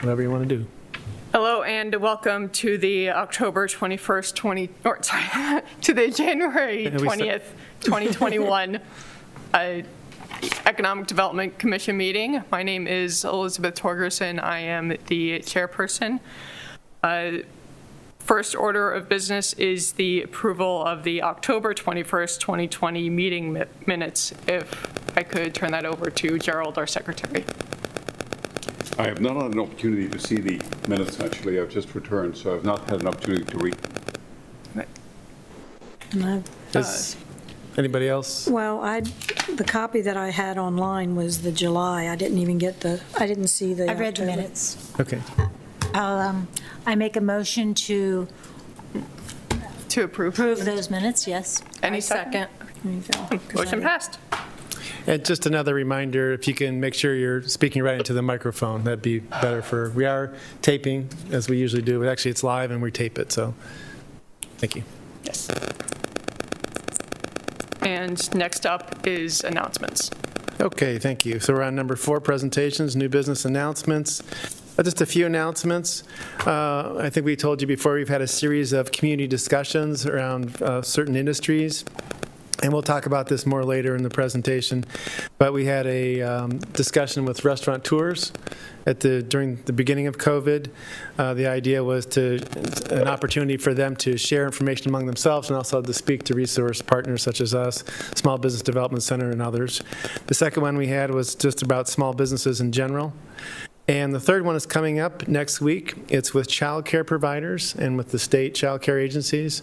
whatever you want to do. Hello and welcome to the October 21st, to the January 20th, 2021 Economic Development Commission meeting. My name is Elizabeth Torgerson. I am the chairperson. First order of business is the approval of the October 21st, 2020 meeting minutes. If I could turn that over to Gerald, our secretary. I have not had an opportunity to see the minutes, actually. I've just returned, so I've not had an opportunity to read them. No. Does anybody else? Well, the copy that I had online was the July. I didn't even get I didn't see the I read the October. minutes. Okay. I make a motion to approve those minutes, yes. Any second? There you go. 'Cause Motion passed. And just another reminder, if you can make sure you're speaking right into the microphone, that'd be better we are taping, as we usually do, but actually it's live and we tape it, so thank you. Yes. And next up is announcements. Okay, thank you. So we're on number 4, presentations, new business announcements. Just a few announcements. I think we told you before, we've had a series of community discussions around certain industries. And we'll talk about this more later in the presentation. But we had a discussion with restaurateurs during the beginning of COVID. The idea was an opportunity for them to share information among themselves and also to speak to resource partners such as us, Small Business Development Center and others. The second one we had was just about small businesses in general. And the third one is coming up next week. It's with child care providers and with the state child care agencies.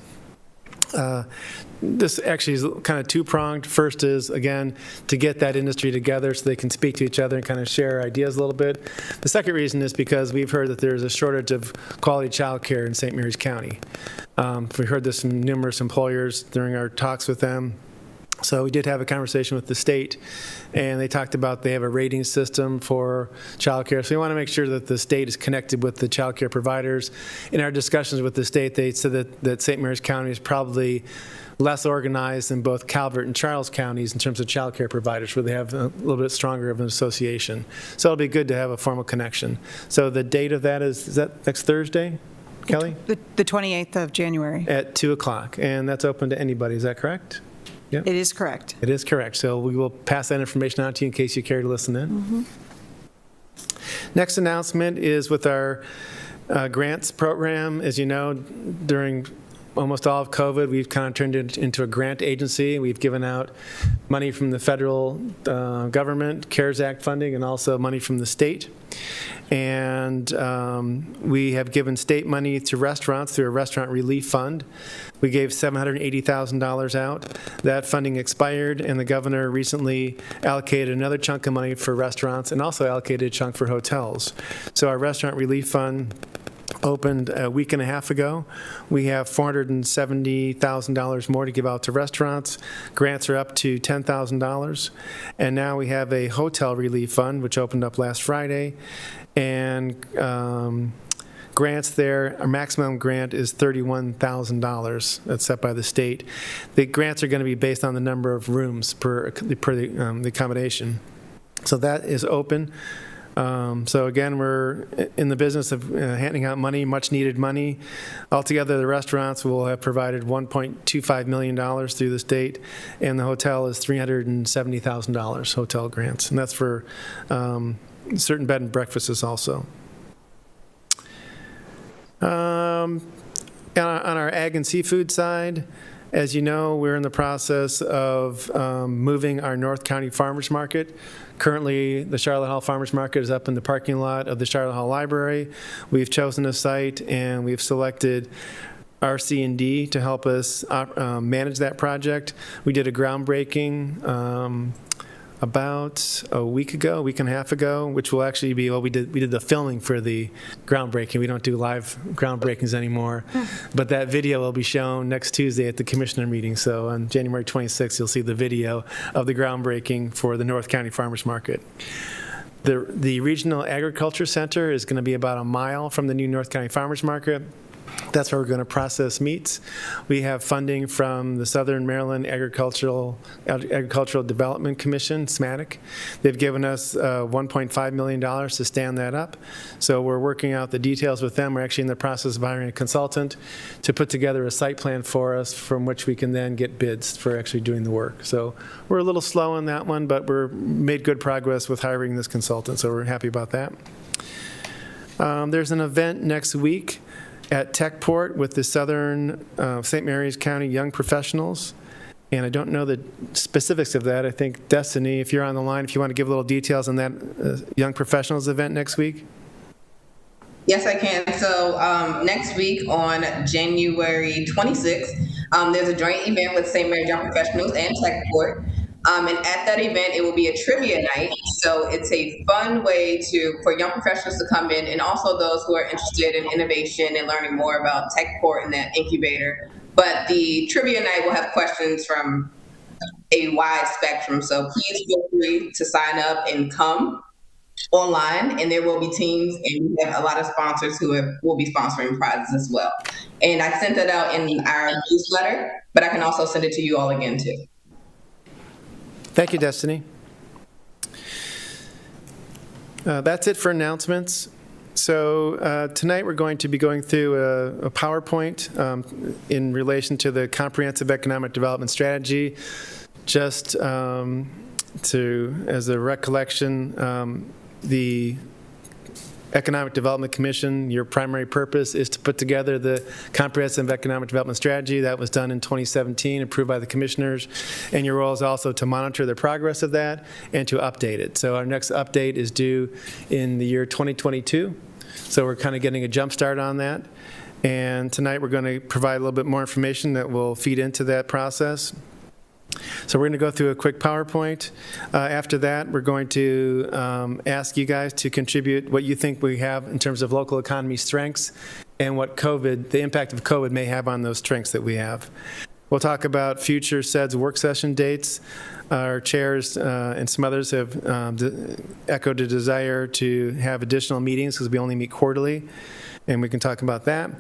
This actually is kind of two-pronged. First is, again, to get that industry together so they can speak to each other and kind of share ideas a little bit. The second reason is because we've heard that there's a shortage of quality child care in St. Mary's County. We heard this from numerous employers during our talks with them. So we did have a conversation with the state, and they talked about they have a rating system for child care. So we want to make sure that the state is connected with the child care providers. In our discussions with the state, they said that St. Mary's County is probably less organized than both Calvert and Charles counties in terms of child care providers, where they have a little bit stronger of an association. So it'll be good to have a formal connection. So the date of that is that next Thursday, Kelly? The 28th of January. At 2 o'clock, and that's open to anybody, is that correct? Yep. It is correct. It is correct. So we will pass that information out to you in case you care to listen in. Mm-hmm. Next announcement is with our grants program. As you know, during almost all of COVID, we've kind of turned it into a grant agency. We've given out money from the federal government, CARES Act funding, and also money from the state. And we have given state money to restaurants through a restaurant relief fund. We gave $780,000 out. That funding expired, and the governor recently allocated another chunk of money for restaurants and also allocated a chunk for hotels. So our restaurant relief fund opened a week and a half ago. We have $470,000 more to give out to restaurants. Grants are up to $10,000. And now we have a hotel relief fund, which opened up last Friday. And grants there, our maximum grant is $31,000. That's set by the state. The grants are going to be based on the number of rooms per the accommodation. So that is open. So again, we're in the business of handing out money, much needed money. Altogether, the restaurants will have provided $1.25 million through the state, and the hotel is $370,000 hotel grants, and that's for certain bed and breakfasts also. On our ag and seafood side, as you know, we're in the process of moving our North County Farmers Market. Currently, the Charlotte Hall Farmers Market is up in the parking lot of the Charlotte Hall Library. We've chosen a site, and we've selected RC&D to help us manage that project. We did a groundbreaking about a week and a half ago, which will actually be, well, we did the filming for the groundbreaking. We don't do live groundbreakings anymore. But that video will be shown next Tuesday at the commissioner meeting. So on January 26th, you'll see the video of the groundbreaking for the North County Farmers Market. The Regional Agriculture Center is going to be about a mile from the new North County Farmers Market. That's where we're going to process meats. We have funding from the Southern Maryland Agricultural Development Commission, SMATIC. They've given us $1.5 million to stand that up. So we're working out the details with them. We're actually in the process of hiring a consultant to put together a site plan for us from which we can then get bids for actually doing the work. So we're a little slow on that one, but we're made good progress with hiring this consultant, so we're happy about that. There's an event next week at Techport with the Southern St. Mary's County Young Professionals. And I don't know the specifics of that. I think, Destiny, if you're on the line, if you want to give a little details on that Young Professionals event next week. Yes, I can. So next week on January 26th, there's a joint event with St. Mary's Young Professionals and Techport. And at that event, it will be a trivia night. So it's a fun way for young professionals to come in, and also those who are interested in innovation and learning more about Techport and that incubator. But the trivia night will have questions from a wide spectrum. So please feel free to sign up and come online, and there will be teams, and we have a lot of sponsors who will be sponsoring prizes as well. And I sent that out in our newsletter, but I can also send it to you all again too. Thank you, Destiny. That's it for announcements. So tonight we're going to be going through a PowerPoint in relation to the Comprehensive Economic Development Strategy. Just as a recollection, the Economic Development Commission, your primary purpose is to put together the Comprehensive Economic Development Strategy. That was done in 2017, approved by the commissioners. And your role is also to monitor the progress of that and to update it. So our next update is due in the year 2022. So we're kind of getting a jump start on that. And tonight we're going to provide a little bit more information that will feed into that process. So we're going to go through a quick PowerPoint. After that, we're going to ask you guys to contribute what you think we have in terms of local economy strengths and what the impact of COVID may have on those strengths that we have. We'll talk about future SEDS work session dates. Our chairs and some others have echoed a desire to have additional meetings because we only meet quarterly, and we can talk about that.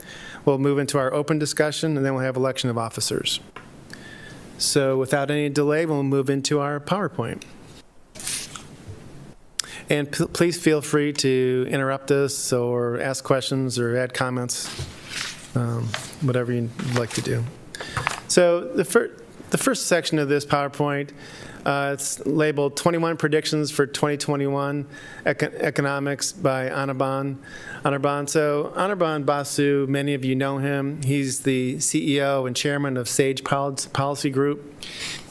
We'll move into our open discussion, and then we'll have election of officers. So without any delay, we'll move into our PowerPoint. And please feel free to interrupt us or ask questions or add comments, whatever you'd like to do. So the first section of this PowerPoint, it's labeled 21 Predictions for 2021 Economics by Anirban. So Anirban Basu, many of you know him. He's the CEO and chairman of SAGE Policy Group.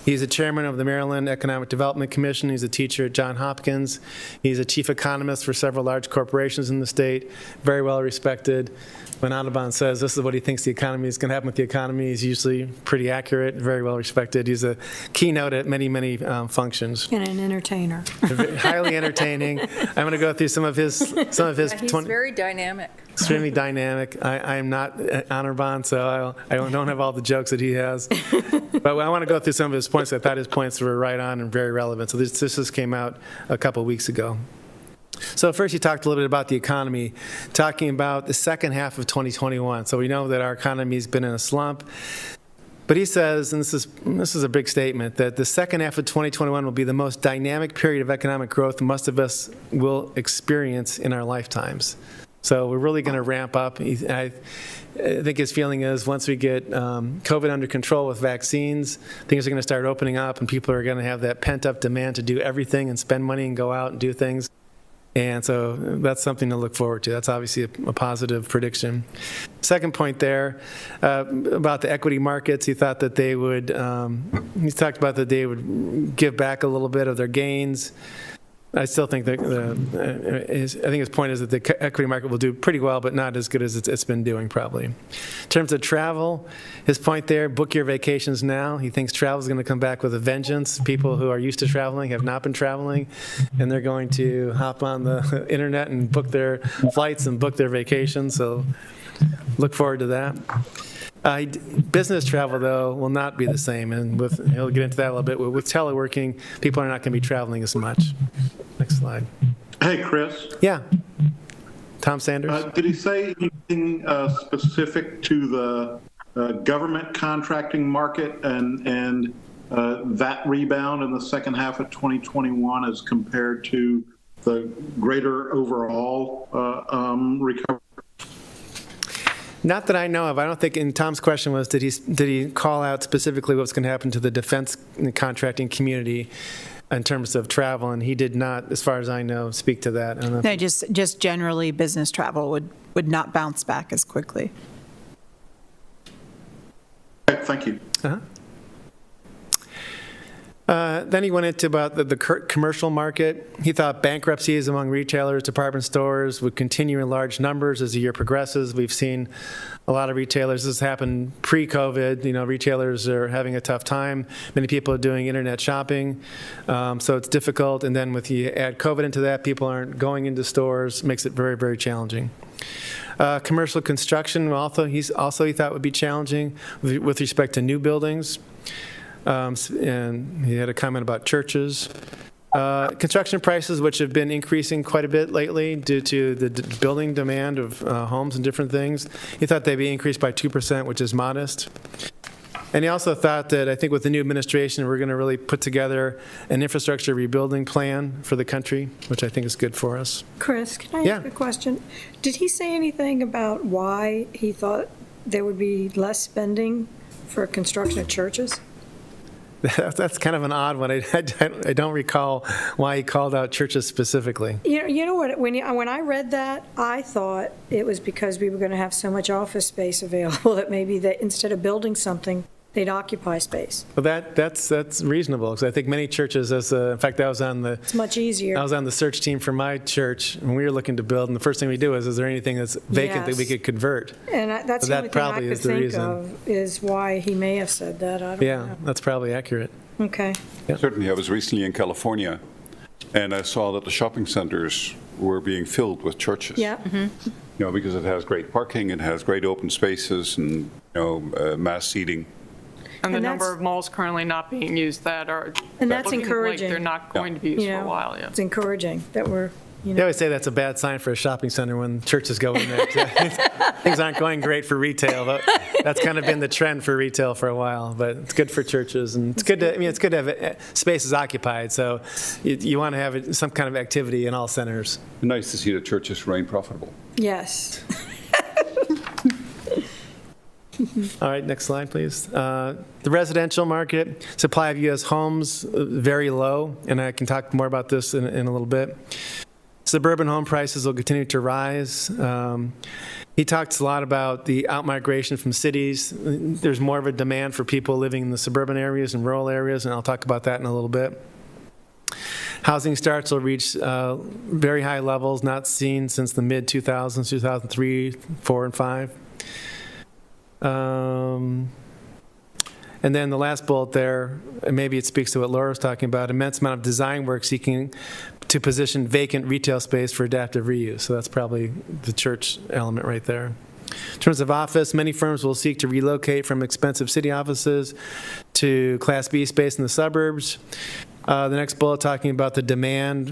He's the chairman of the Maryland Economic Development Commission. He's a teacher at Johns Hopkins. He's a chief economist for several large corporations in the state, very well respected. When Audubon says this is what he thinks the economy is going to happen with the economy, he's usually pretty accurate, very well respected. He's a keynote at many, many functions. And an entertainer. Highly entertaining. I'm going to go through some of his. He's very dynamic. Extremely dynamic. I am not Audubon, so I don't have all the jokes that he has. But I want to go through some of his points. I thought his points were right on and very relevant. So this just came out a couple of weeks ago. So first, he talked a little bit about the economy, talking about the second half of 2021. So we know that our economy's been in a slump. But he says, and this is a big statement, that the second half of 2021 will be the most dynamic period of economic growth most of us will experience in our lifetimes. So we're really going to ramp up. I think his feeling is once we get COVID under control with vaccines, things are going to start opening up, and people are going to have that pent-up demand to do everything and spend money and go out and do things. And so that's something to look forward to. That's obviously a positive prediction. Second point there, about the equity markets, he thought that they would, he talked about that they would give back a little bit of their gains. I still think that his point is that the equity market will do pretty well, but not as good as it's been doing probably. In terms of travel, his point there, book your vacations now. He thinks travel is going to come back with a vengeance. People who are used to traveling have not been traveling, and they're going to hop on the internet and book their flights and book their vacations. So look forward to that. Business travel, though, will not be the same, and he'll get into that a little bit. With teleworking, people are not going to be traveling as much. Next slide. Hey, Chris. Yeah. Tom Sanders? Did he say anything specific to the government contracting market and that rebound in the second half of 2021 as compared to the greater overall recovery? Not that I know of. I don't think, and Tom's question was, did he call out specifically what's going to happen to the defense contracting community in terms of travel? And he did not, as far as I know, speak to that. I don't know if- No, just generally, business travel would not bounce back as quickly. Okay, thank you. Then he went into about the commercial market. He thought bankruptcies among retailers, department stores would continue in large numbers as the year progresses. We've seen a lot of retailers, this happened pre-COVID, retailers are having a tough time. Many people are doing internet shopping, so it's difficult. And then with you add COVID into that, people aren't going into stores, makes it very, very challenging. Commercial construction he thought would be challenging with respect to new buildings. And he had a comment about churches. Construction prices, which have been increasing quite a bit lately due to the building demand of homes and different things. He thought they'd be increased by 2%, which is modest. And he also thought that, I think with the new administration, we're going to really put together an infrastructure rebuilding plan for the country, which I think is good for us. Chris, can I Yeah. ask a question? Did he say anything about why he thought there would be less spending for construction of churches? That's kind of an odd one. I don't recall why he called out churches specifically. You know what? When I read that, I thought it was because we were going to have so much office space available that maybe that instead of building something, they'd occupy space. Well, that's reasonable, because I think many churches, in fact, I was on the search team for my church, and we were looking to build, and the first thing we do is there anything that's vacant that we could convert? And that's the only thing I probably could is the think reason. of is why he may have said that. I don't know. Yeah, that's probably accurate. Okay. Certainly, I was recently in California, and I saw that the shopping centers were being filled with churches. Yeah. Because it has great parking, it has great open spaces, and mass seating. And the And number that's- of malls currently not being used that are And that's looking like encouraging. they're not going to be used You for a know, while, yeah. It's encouraging that we're, They always say that's a bad sign for a shopping center when churches go in there. Things aren't going great for retail, but that's kind of been the trend for retail for a while. But it's good for churches, and it's good to have spaces occupied. So you want to have some kind of activity in all centers. Nice to see that churches remain profitable. yes. All right, next slide, please. The residential market, supply of U.S. homes, very low, and I can talk more about this in a little bit. Suburban home prices will continue to rise. He talks a lot about the outmigration from cities. There's more of a demand for people living in the suburban areas and rural areas, and I'll talk about that in a little bit. Housing starts will reach very high levels not seen since the mid-2000s, 2003, 4, and 5. And then the last bullet there, and maybe it speaks to what Laura was talking about, immense amount of design work seeking to position vacant retail space for adaptive reuse. So that's probably the church element right there. In terms of office, many firms will seek to relocate from expensive city offices to Class B space in the suburbs. The next bullet talking about the demand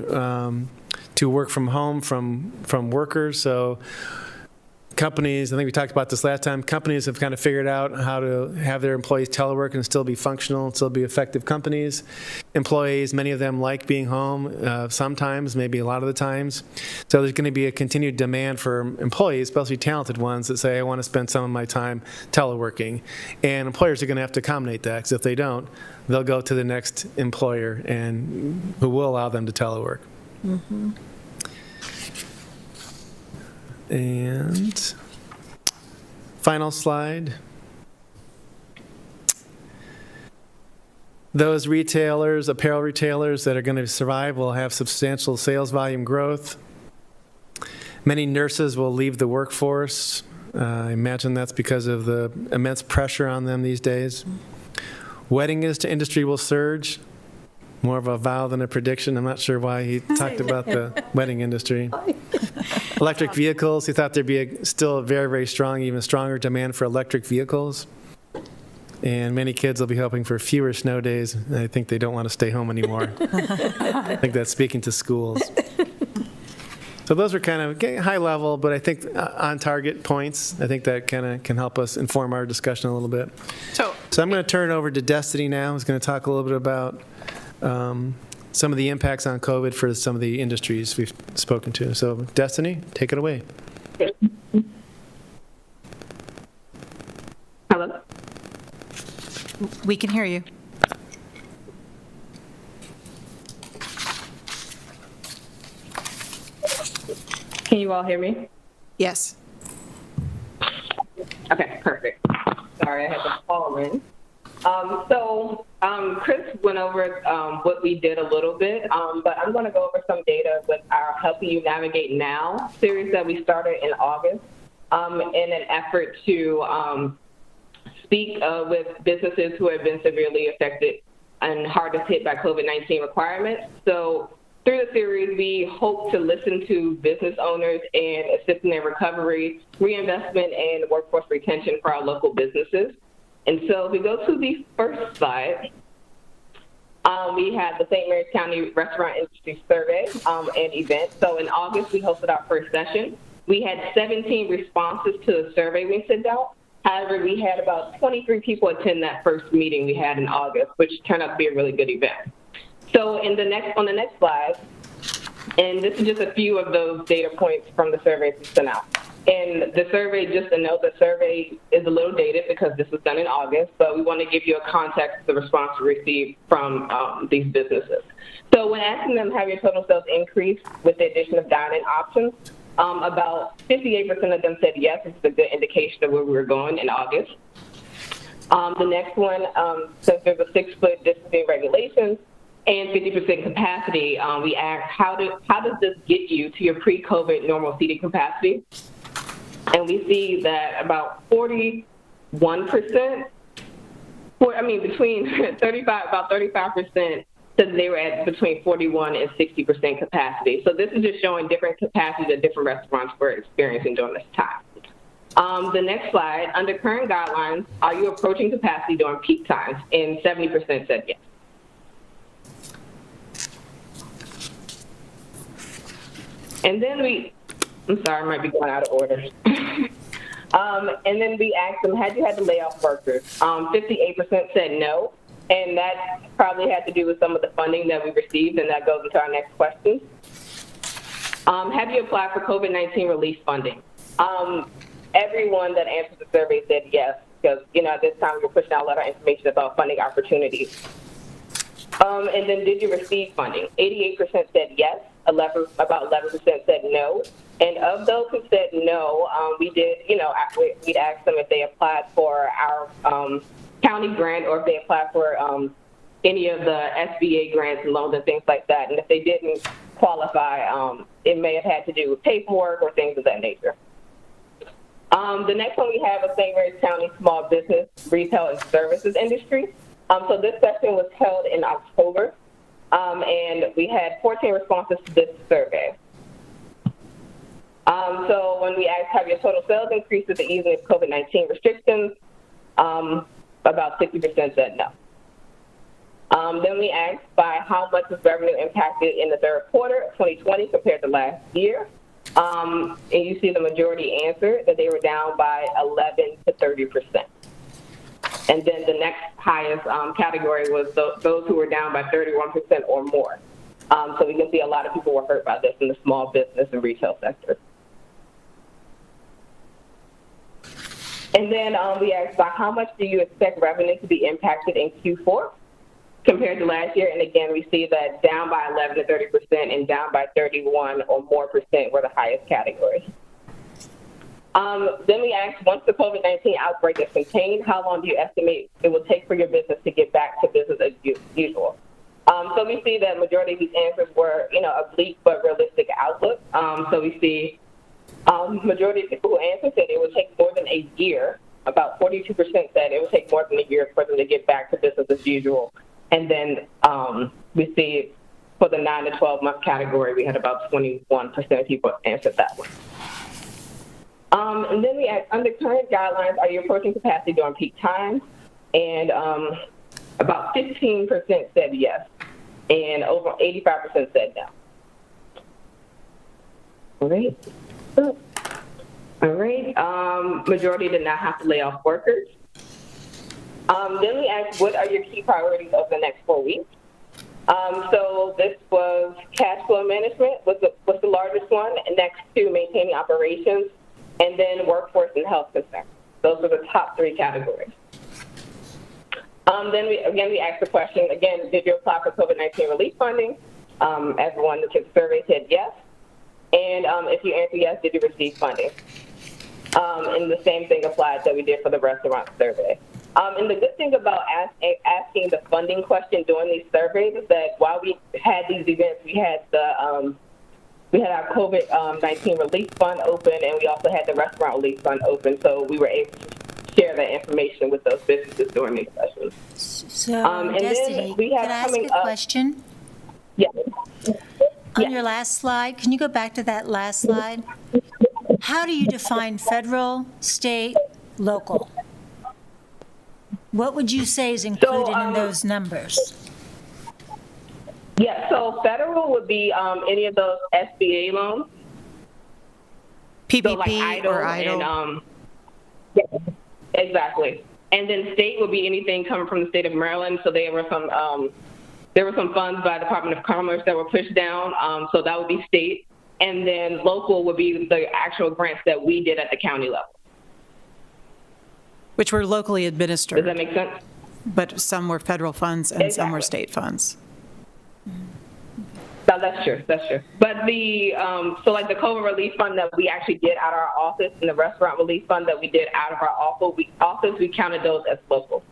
to work from home from workers. So companies, I think we talked about this last time, companies have kind of figured out how to have their employees telework and still be functional and still be effective companies. Employees, many of them like being home sometimes, maybe a lot of the times. So there's going to be a continued demand for employees, especially talented ones, that say, I want to spend some of my time teleworking. And employers are going to have to accommodate that, because if they don't, they'll go to the next employer and who will allow them to telework. Mm-hmm. And final slide. Those retailers, apparel retailers that are going to survive will have substantial sales volume growth. Many nurses will leave the workforce. I imagine that's because of the immense pressure on them these days. Wedding industry will surge. More of a vow than a prediction. I'm not sure why he talked about the wedding industry. Electric vehicles, he thought there'd be still a very, very strong, even stronger demand for electric vehicles. And many kids will be hoping for fewer snow days. I think they don't want to stay home anymore. I think that's speaking to schools. So those are kind of high level, but I think on target points. I think that kind of can help us inform our discussion a little bit. So So I'm going to turn it over to Destiny now, who's going to talk a little bit about some of the impacts on COVID for some of the industries we've spoken to. So Destiny, take it away. Hello? We can hear you. Can you all hear me? Yes. Okay, perfect. Sorry, I had to call in. Chris went over what we did a little bit, but I'm going to go over some data with our Helping You Navigate Now series that we started in August in an effort to speak with businesses who have been severely affected and hardest hit by COVID-19 requirements. So through the series, we hope to listen to business owners and assist in their recovery, reinvestment, and workforce retention for our local businesses. And so if we go to the first slide, we had the St. Mary's County Restaurant Industry Survey and event. So in August, we hosted our first session. We had 17 responses to the survey we sent out. However, we had about 23 people attend that first meeting we had in August, which turned out to be a really good event. So on the next slide, and this is just a few of those data points from the surveys we sent out. And the survey, just to note, the survey is a little dated because this was done in August, but we want to give you a context of the response we received from these businesses. So when asking them, have your total sales increased with the addition of dine-in options, about 58% of them said yes. This is a good indication of where we were going in August. The next one, since there's a 6-foot distancing regulations and 50% capacity, we asked, how does this get you to your pre-COVID normal seating capacity? And we see that about 41%, between 35% said they were at between 41 and 60% capacity. So this is just showing different capacities that different restaurants were experiencing during this time. The next slide, under current guidelines, are you approaching capacity during peak times? And 70% said yes. And then I'm sorry, I might be going out of order. And then we asked them, had you had to lay off workers? 58% said no, and that probably had to do with some of the funding that we received, and that goes into our next question. Have you applied for COVID-19 relief funding? Everyone that answered the survey said yes, because at this time we were pushing out a lot of information about funding opportunities. And then did you receive funding? 88% said yes. About 11% said no. And of those who said no, we did, we'd ask them if they applied for our county grant or if they applied for any of the SBA grants and loans and things like that. And if they didn't qualify, it may have had to do with paperwork or things of that nature. The next one we have is St. Mary's County Small Business, Retail, and Services Industry. So this session was held in October. And we had 14 responses to this survey. So when we asked, have your total sales increased with the easing of COVID-19 restrictions, about 60% said no. Then we asked by how much was revenue impacted in the third quarter of 2020 compared to last year. And you see the majority answered that they were down by 11 to 30%. And then the next highest category was those who were down by 31% or more. So we can see a lot of people were hurt by this in the small business and retail sector. And then we asked about how much do you expect revenue to be impacted in Q4 compared to last year? And again, we see that down by 11 to 30% and down by 31 or more percent were the highest categories. Then we asked, once the COVID-19 outbreak is contained, how long do you estimate it will take for your business to get back to business as usual? So we see that majority of these answers were, a bleak but realistic outlook. So we see majority of people who answered said it would take more than a year. About 42% said it would take more than a year for them to get back to business as usual. And then we see for the 9 to 12 month category, we had about 21% of people answered that one. And then we asked, under current guidelines, are you approaching capacity during peak times? And about 15% said yes, and over 85% said no. All right. All right. Majority did not have to lay off workers. Then we asked, what are your key priorities over the next 4 weeks? So this was cash flow management was the largest one, and next to maintaining operations, and then workforce and health concerns. Those were the top 3 categories. Then we asked the question, again, did you apply for COVID-19 relief funding? Everyone that took the survey said yes. And if you answered yes, did you receive funding? And the same thing applied that we did for the restaurant survey. And the good thing about asking the funding question during these surveys is that while we had these events, we had our COVID-19 relief fund open, and we also had the restaurant relief fund open, so we were able to share that information with those businesses during these sessions. So, and Destiny, then we have can I ask coming a up- question? Yeah. On your last slide, can you go back to that last slide? How do you define federal, state, local? What would you say is included in those numbers? Yeah, so federal would be any of those SBA loans. PPP So like EIDL or EIDL? and yeah, exactly. And then state would be anything coming from the state of Maryland. So there were some funds by the Department of Commerce that were pushed down. So that would be state. And then local would be the actual grants that we did at the county level. Which were locally administered. Does that make sense? But some were federal funds and some were Exactly. state funds. No, that's true. That's true. But the so like the COVID relief fund that we actually did out of our office, and the restaurant relief fund that we did out of our office, we counted those as local.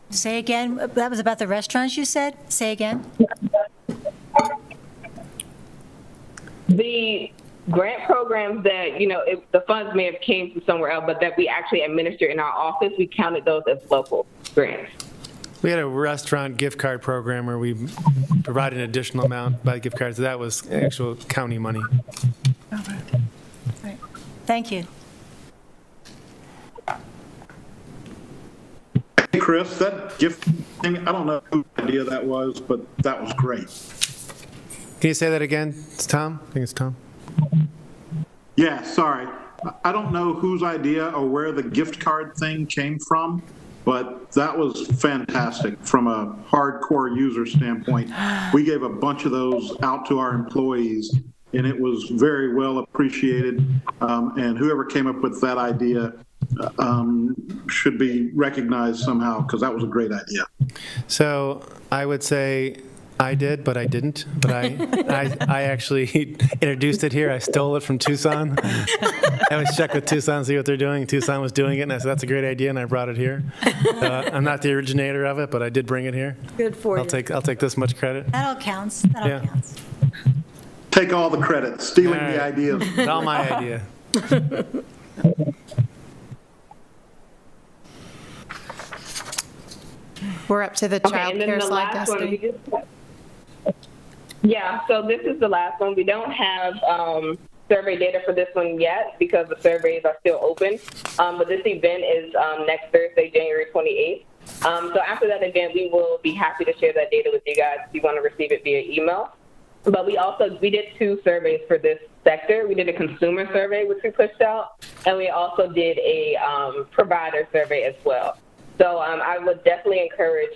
Say again, that was about the restaurants you said? Say again? The grant programs that, the funds may have came from somewhere else, but that we actually administer in our office, we counted those as local grants. We had a restaurant gift card program where we provided an additional amount by gift cards. That was actual county money. Right. Thank you. Hey, Chris, that gift thing, I don't know whose idea that was, but that was great. Can you say that again? It's Tom? I think it's Tom. Yeah, sorry. I don't know whose idea or where the gift card thing came from, but that was fantastic from a hardcore user standpoint. We gave a bunch of those out to our employees, and it was very well appreciated. And whoever came up with that idea should be recognized somehow, because that was a great idea. So I would say I did, but I didn't. But I actually introduced it here. I stole it from Tucson. I always check with Tucson, see what they're doing. Tucson was doing it, and I said, that's a great idea, and I brought it here. I'm not the originator of it, but I did bring it here. Good for you. I'll take this much credit. That all counts. That all Yeah. counts. Take all the credit, stealing All right. the ideas. It's all my idea. We're up to the Okay, child and then care the slide, last one, Destiny. yeah, so this is the last one. We don't have survey data for this one yet because the surveys are still open. But this event is next Thursday, January 28th. So after that event, we will be happy to share that data with you guys if you want to receive it via email. But we did 2 surveys for this sector. We did a consumer survey, which we pushed out, and we also did a provider survey as well. So I would definitely encourage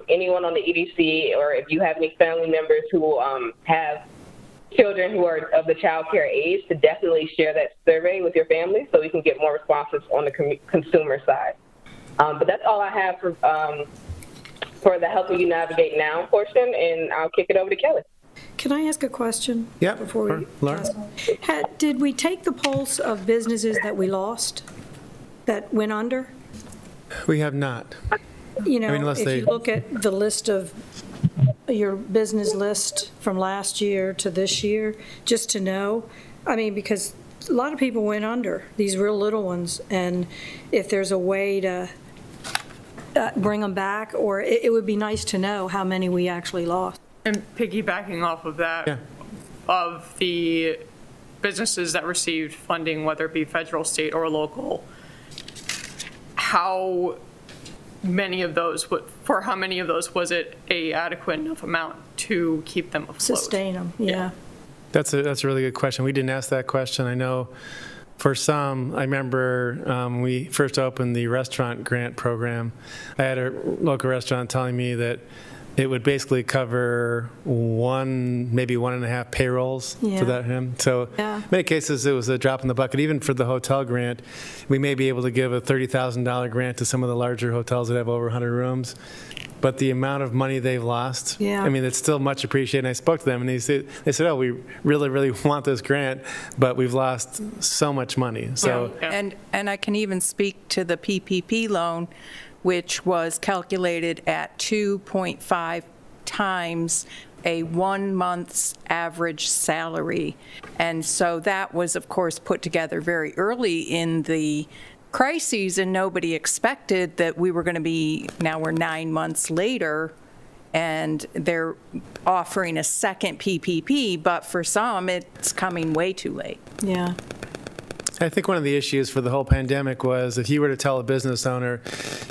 anyone on the EDC, or if you have any family members who have children who are of the child care age, to definitely share that survey with your family so we can get more responses on the consumer side. But that's all I have for the Helping You Navigate Now portion, and I'll kick it over to Kelly. Can I ask a question? Yeah, Before we Laura. Did we take the pulse of businesses that we lost, that went under? We have not. You know, unless if they- you look at the list of, your business list from last year to this year, just to know, because a lot of people went under, these real little ones, and if there's a way to bring them back, or it would be nice to know how many we actually lost. And piggybacking off of that, Yeah. of the businesses that received funding, whether it be federal, state, or local, how many of those was it a adequate enough amount to keep them afloat? Sustain them, yeah. That's a really good question. We didn't ask that question. I know for some, I remember when we first opened the restaurant grant program, I had a local restaurant telling me that it would basically cover maybe 1.5 payrolls Yeah. for that him. So Yeah. in many cases, it was a drop in the bucket. Even for the hotel grant, we may be able to give a $30,000 grant to some of the larger hotels that have over 100 rooms. But the amount of money they've lost, Yeah. I mean, it's still much appreciated. And I spoke to them, and they said, oh, we really, really want this grant, but we've lost so much money. So Yeah. And I can even speak to the PPP loan, which was calculated at 2.5 times a 1 month's average salary. And so that was, of course, put together very early in the crises, and nobody expected that we were going to be, now we're 9 months later, and they're offering a second PPP, but for some, it's coming way too late. Yeah. I think one of the issues for the whole pandemic was if you were to tell a business owner,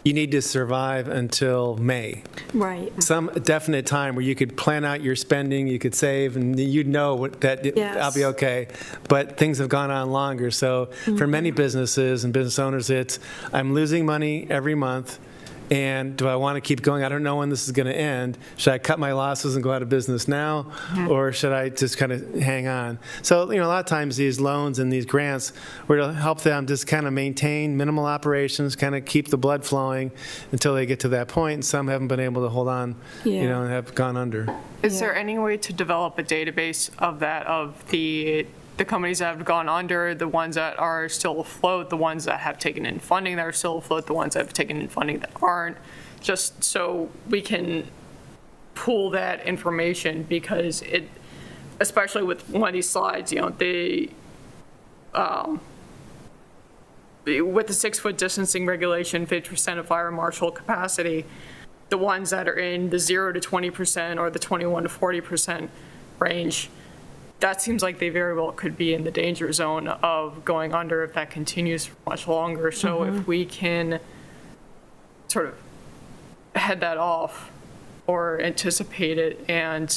you need to survive until May, Right. some definite time where you could plan out your spending, you could save, and you'd know that Yes. I'll be okay. But things have gone on longer. So for many businesses and business owners, it's I'm losing money every month. And do I want to keep going? I don't know when this is going to end. Should I cut my losses and go out of business now? Or should I just kind of hang on? So, a lot of times these loans and these grants were to help them just kind of maintain minimal operations, kind of keep the blood flowing until they get to that point. And some haven't been able to hold on, Yeah. and have gone under. Is there any way to develop a database of that, of the companies that have gone under, the ones that are still afloat, the ones that have taken in funding that are still afloat, the ones that have taken in funding that aren't, just so we can pool that information? Because it, especially with one of these slides, with the 6-foot distancing regulation, 50% of fire marshal capacity, the ones that are in the 0 to 20% or the 21 to 40% range, that seems like they very well could be in the danger zone of going under if that continues for much longer. So if we can sort of head that off or anticipate it and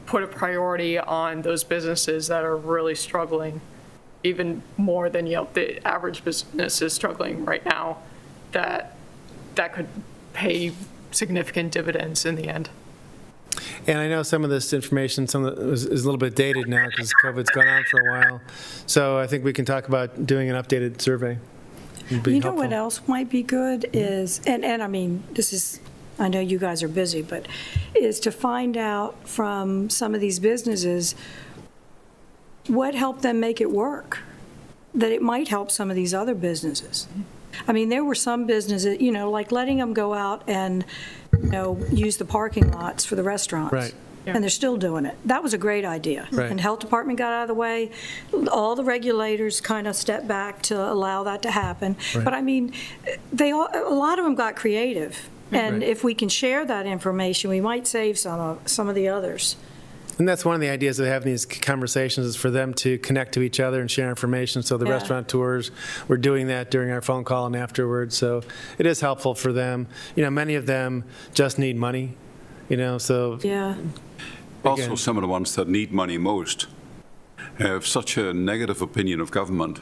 put a priority on those businesses that are really struggling, even more than the average business is struggling right now, that could pay significant dividends in the end. And I know some of this information, some of it is a little bit dated now because COVID's gone on for a while. So I think we can talk about doing an updated survey. It'd be You know what helpful. else might be good is, and I mean, I know you guys are busy, but is to find out from some of these businesses what helped them make it work, that it might help some of these other businesses. I mean, there were some businesses, like letting them go out and, use the parking lots for the restaurants. Right. And they're still doing it. That was a great idea. Right. And the health department got out of the way. All the regulators kind of stepped back to allow that to happen. Right. But I mean, a lot of them got creative. And Right. if we can share that information, we might save some of the others. And that's one of the ideas of having these conversations is for them to connect to each other and share information. So the Yeah. restaurateurs were doing that during our phone call and afterwards. So it is helpful for them. Many of them just need money, so. Yeah. Also, Again. some of the ones that need money most have such a negative opinion of government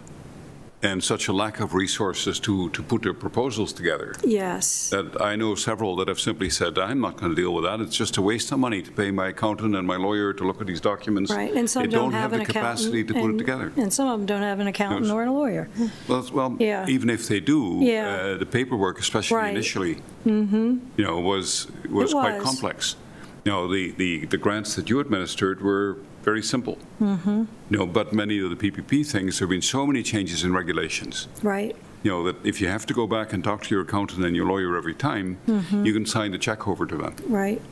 and such a lack of resources to put their proposals together. Yes. That I know several that have simply said, I'm not going to deal with that. It's just a waste of money to pay my accountant and my lawyer to look at these documents. Right. And some They don't have an the capacity accountant. to put it and- together. And some of them don't have an accountant Yes. or a lawyer. Well, Yeah. even if they do, Yeah. the paperwork, especially Right. initially, was quite was. complex. The grants that you administered were very simple. But many of the PPP things, there have been so many changes in regulations. Right. That if you have to go back and talk to your accountant and your lawyer every time, you can sign the check over to them. Right.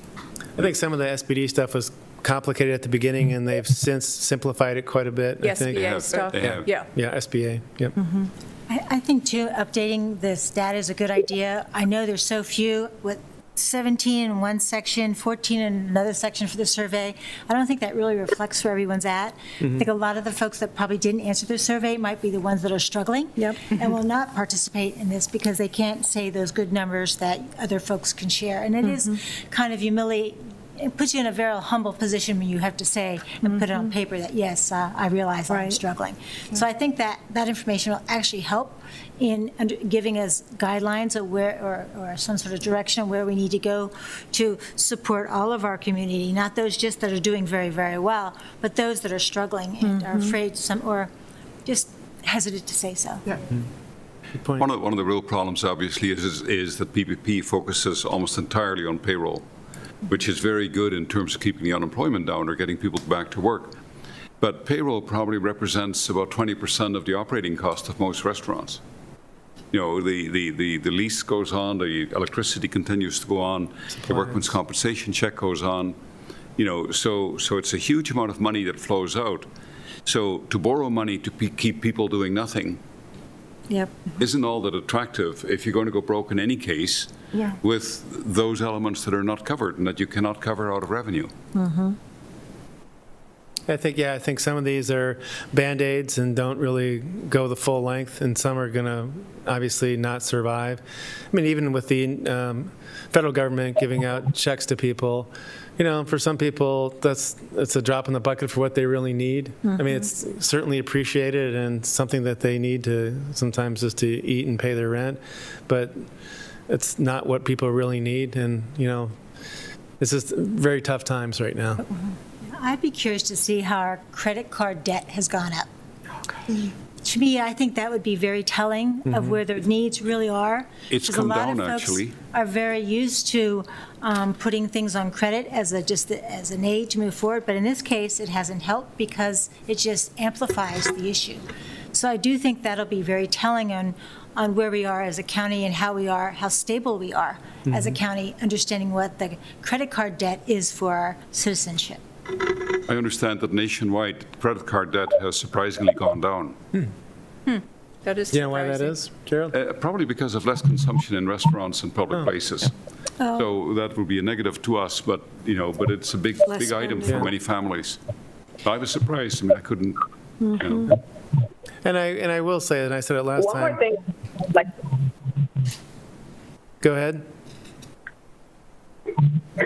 I think some of the SPD stuff was complicated at the beginning, and they've since simplified it quite a bit, The I think. SBA stuff. They have. Yeah. Yeah, SBA, yep. I think, too, updating this data is a good idea. I know there's so few, with 17 in one section, 14 in another section for the survey. I don't think that really reflects where everyone's at. I think a lot of the folks that probably didn't answer the survey might be the ones that are struggling. Yep. And will not participate in this because they can't say those good numbers that other folks can share. And it is kind of humiliating it puts you in a very humble position when you have to say and put it on paper that, yes, I realize I'm Right. struggling. So I think that that information will actually help in giving us guidelines of where, or some sort of direction of where we need to go to support all of our community, not those just that are doing very, very well, but those that are struggling and are afraid or just hesitant to say so. Good point. One of the real problems, obviously, is that PPP focuses almost entirely on payroll, which is very good in terms of keeping the unemployment down or getting people back to work. But payroll probably represents about 20% of the operating cost of most restaurants. You know, the lease goes on, the electricity continues to go on, the workman's compensation check goes on. You know, so it's a huge amount of money that flows out. So to borrow money to keep people doing nothing Yep. isn't all that attractive if you're going to go broke in any case with those elements that are not covered and that you cannot cover out of revenue. I think some of these are Band-Aids and don't really go the full length, and some are going to obviously not survive. I mean, even with the federal government giving out checks to people, you know, for some people, it's a drop in the bucket for what they really need. I mean, it's certainly appreciated and something that they need to sometimes just to eat and pay their rent, but it's not what people really need. And, you know, it's just very tough times right now. I'd be curious to see how our credit card debt has gone up. To me, I think that would be very telling of where the needs really are. It's Because come a lot down, of folks actually. are very used to putting things on credit as an aid to move forward, but in this case, it hasn't helped because it just amplifies the issue. So I do think that'll be very telling on where we are as a county and how stable we are as a county, understanding what the credit card debt is for our citizenship. I understand that nationwide credit card debt has surprisingly gone down. That is Do you know why that surprising. is, Gerald? Probably because of less consumption in restaurants and public places. So that would be a negative to us, but, you know, but it's a big Less item for spending. many families. I was surprised. I mean, I couldn't, you know. And I will say, and I said it last One more time. thing, like, Go ahead.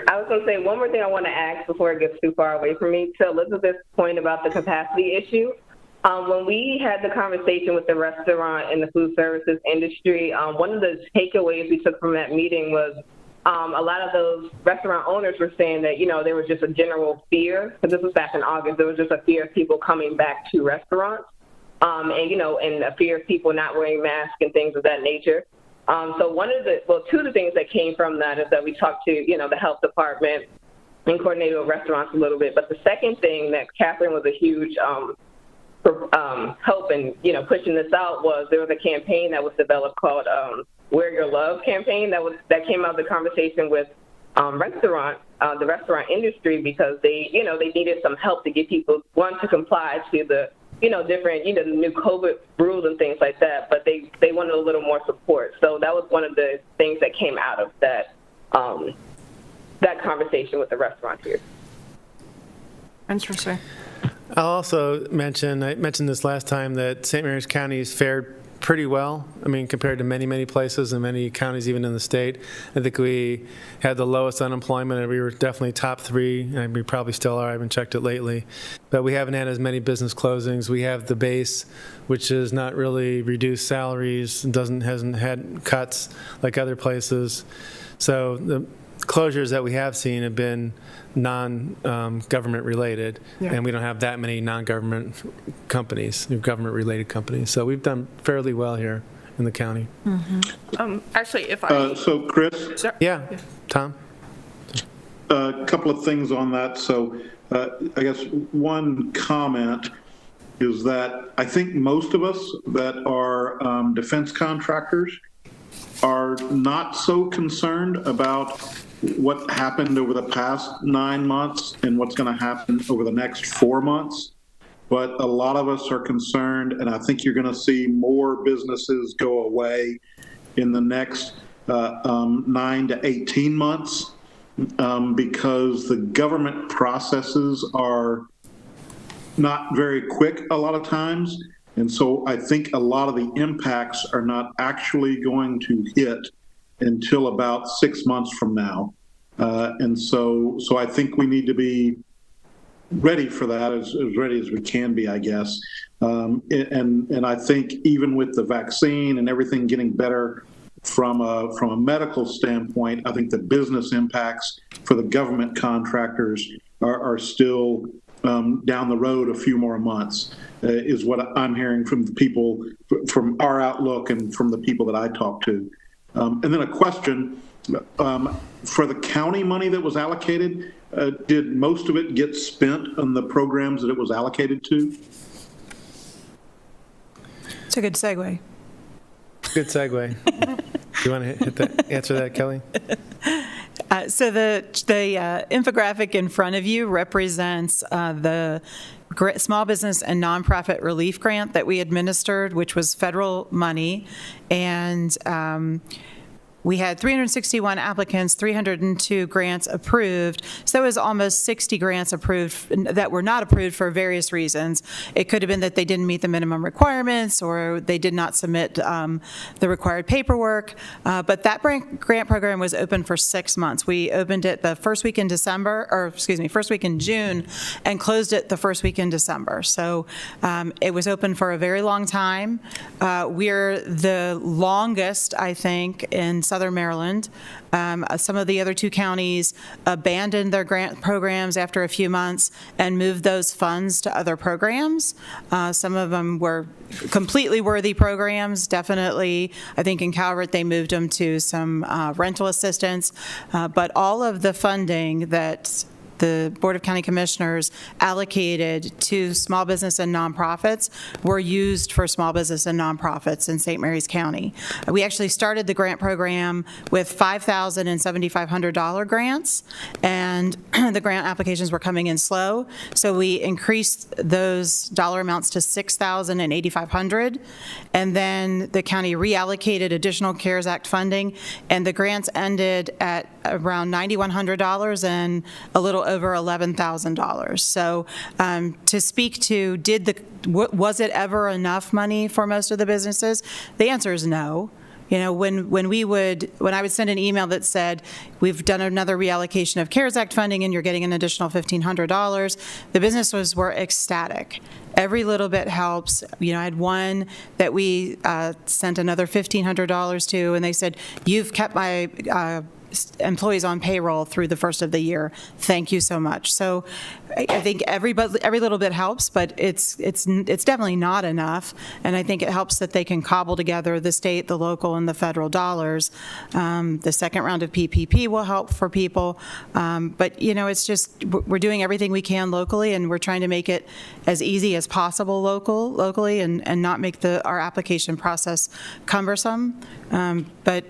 I was going to say one more thing I want to ask before it gets too far away from me. To Elizabeth's point about the capacity issue, when we had the conversation with the restaurant and the food services industry, one of the takeaways we took from that meeting was a lot of those restaurant owners were saying that, you know, there was just a general fear, because this was back in August, there was just a fear of people coming back to restaurants, and, you know, and a fear of people not wearing masks and things of that nature. So two of the things that came from that is that we talked to, you know, the health department and coordinated with restaurants a little bit. But the second thing that Catherine was a huge help in, you know, pushing this out was there was a campaign that was developed called Wear Your Love campaign that came out of the conversation with the restaurant industry, because they needed some help to get people, one, to comply to the, you know, different, you know, the new COVID rules and things like that, but they wanted a little more support. So that was one of the things that came out of that that conversation with the restaurateurs. Interesting. I'll also mention, I mentioned this last time, that St. Mary's County has fared pretty well. I mean, compared to many, many places and many counties even in the state. I think we had the lowest unemployment, and we were definitely top 3, and we probably still are. I haven't checked it lately. But we haven't had as many business closings. We have the base, which is not really reduced salaries, hasn't had cuts like other places. So the closures that we have seen have been non-government related, and we don't have that many non-government companies, government-related companies. So we've done fairly well here in the county. Actually, if I, So Chris, Yeah, Tom? a couple of things on that. So I guess one comment is that I think most of us that are defense contractors are not so concerned about what happened over the past 9 months and what's going to happen over the next 4 months. But a lot of us are concerned, and I think you're going to see more businesses go away in the next 9 to 18 months because the government processes are not very quick a lot of times. And so I think a lot of the impacts are not actually going to hit until about 6 months from now. And so I think we need to be ready for that, as ready as we can be, I guess. And I think even with the vaccine and everything getting better from a medical standpoint, I think the business impacts for the government contractors are still down the road a few more months, is what I'm hearing from the people, from our outlook and from the people that I talk to. And then a question, for the county money that was allocated, did most of it get spent on the programs that it was allocated to? It's a good segue. Good segue. Do you want to hit that, answer that, Kelly? So the infographic in front of you represents the Small Business and Nonprofit Relief Grant that we administered, which was federal money. And we had 361 applicants, 302 grants approved. So there was almost 60 grants approved that were not approved for various reasons. It could have been that they didn't meet the minimum requirements, or they did not submit the required paperwork. But that grant program was open for 6 months. We opened it the first week in first week in June, and closed it the first week in December. So it was open for a very long time. We're the longest, I think, in Southern Maryland. Some of the other two counties abandoned their grant programs after a few months and moved those funds to other programs. Some of them were completely worthy programs, definitely. I think in Calvert they moved them to some rental assistance. But all of the funding that the Board of County Commissioners allocated to small business and nonprofits were used for small business and nonprofits in St. Mary's County. We actually started the grant program with $5,000 and $7,500 grants, and the grant applications were coming in slow, so we increased those dollar amounts to $6,000 and $8,500, and then the county reallocated additional CARES Act funding, and the grants ended at around $9,100 and a little over $11,000. So to speak to, was it ever enough money for most of the businesses? The answer is no. You know, when I would send an email that said, we've done another reallocation of CARES Act funding and you're getting an additional $1,500, the businesses were ecstatic. Every little bit helps. You know, I had one that we sent another $1,500 to, and they said, you've kept my employees on payroll through the first of the year. Thank you so much. So I think every little bit helps, but it's definitely not enough. And I think it helps that they can cobble together the state, the local, and the federal dollars. The second round of PPP will help for people. But, you know, it's just, we're doing everything we can locally, and we're trying to make it as easy as possible locally and not make our application process cumbersome. But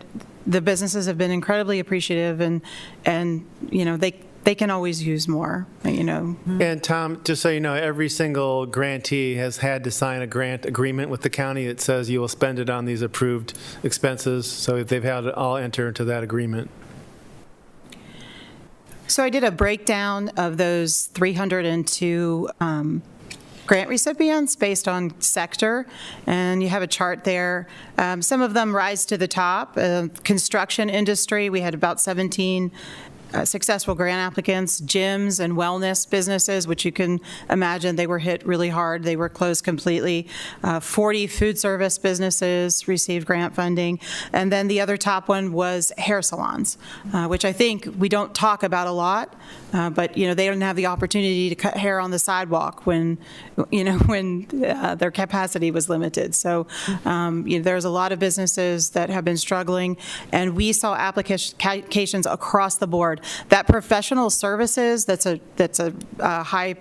the businesses have been incredibly appreciative, and you know, they can always use more, you know. And Tom, just so you know, every single grantee has had to sign a grant agreement with the county that says you will spend it on these approved expenses, so they've had to all enter into that agreement. So I did a breakdown of those 302 grant recipients based on sector, and you have a chart there. Some of them rise to the top. Construction industry, we had about 17 successful grant applicants. Gyms and wellness businesses, which you can imagine they were hit really hard. They were closed completely. 40 food service businesses received grant funding. And then the other top one was hair salons, which I think we don't talk about a lot, but, you know, they don't have the opportunity to cut hair on the sidewalk when their capacity was limited. So, you know, there's a lot of businesses that have been struggling, and we saw applications across the board. That professional services, that's a high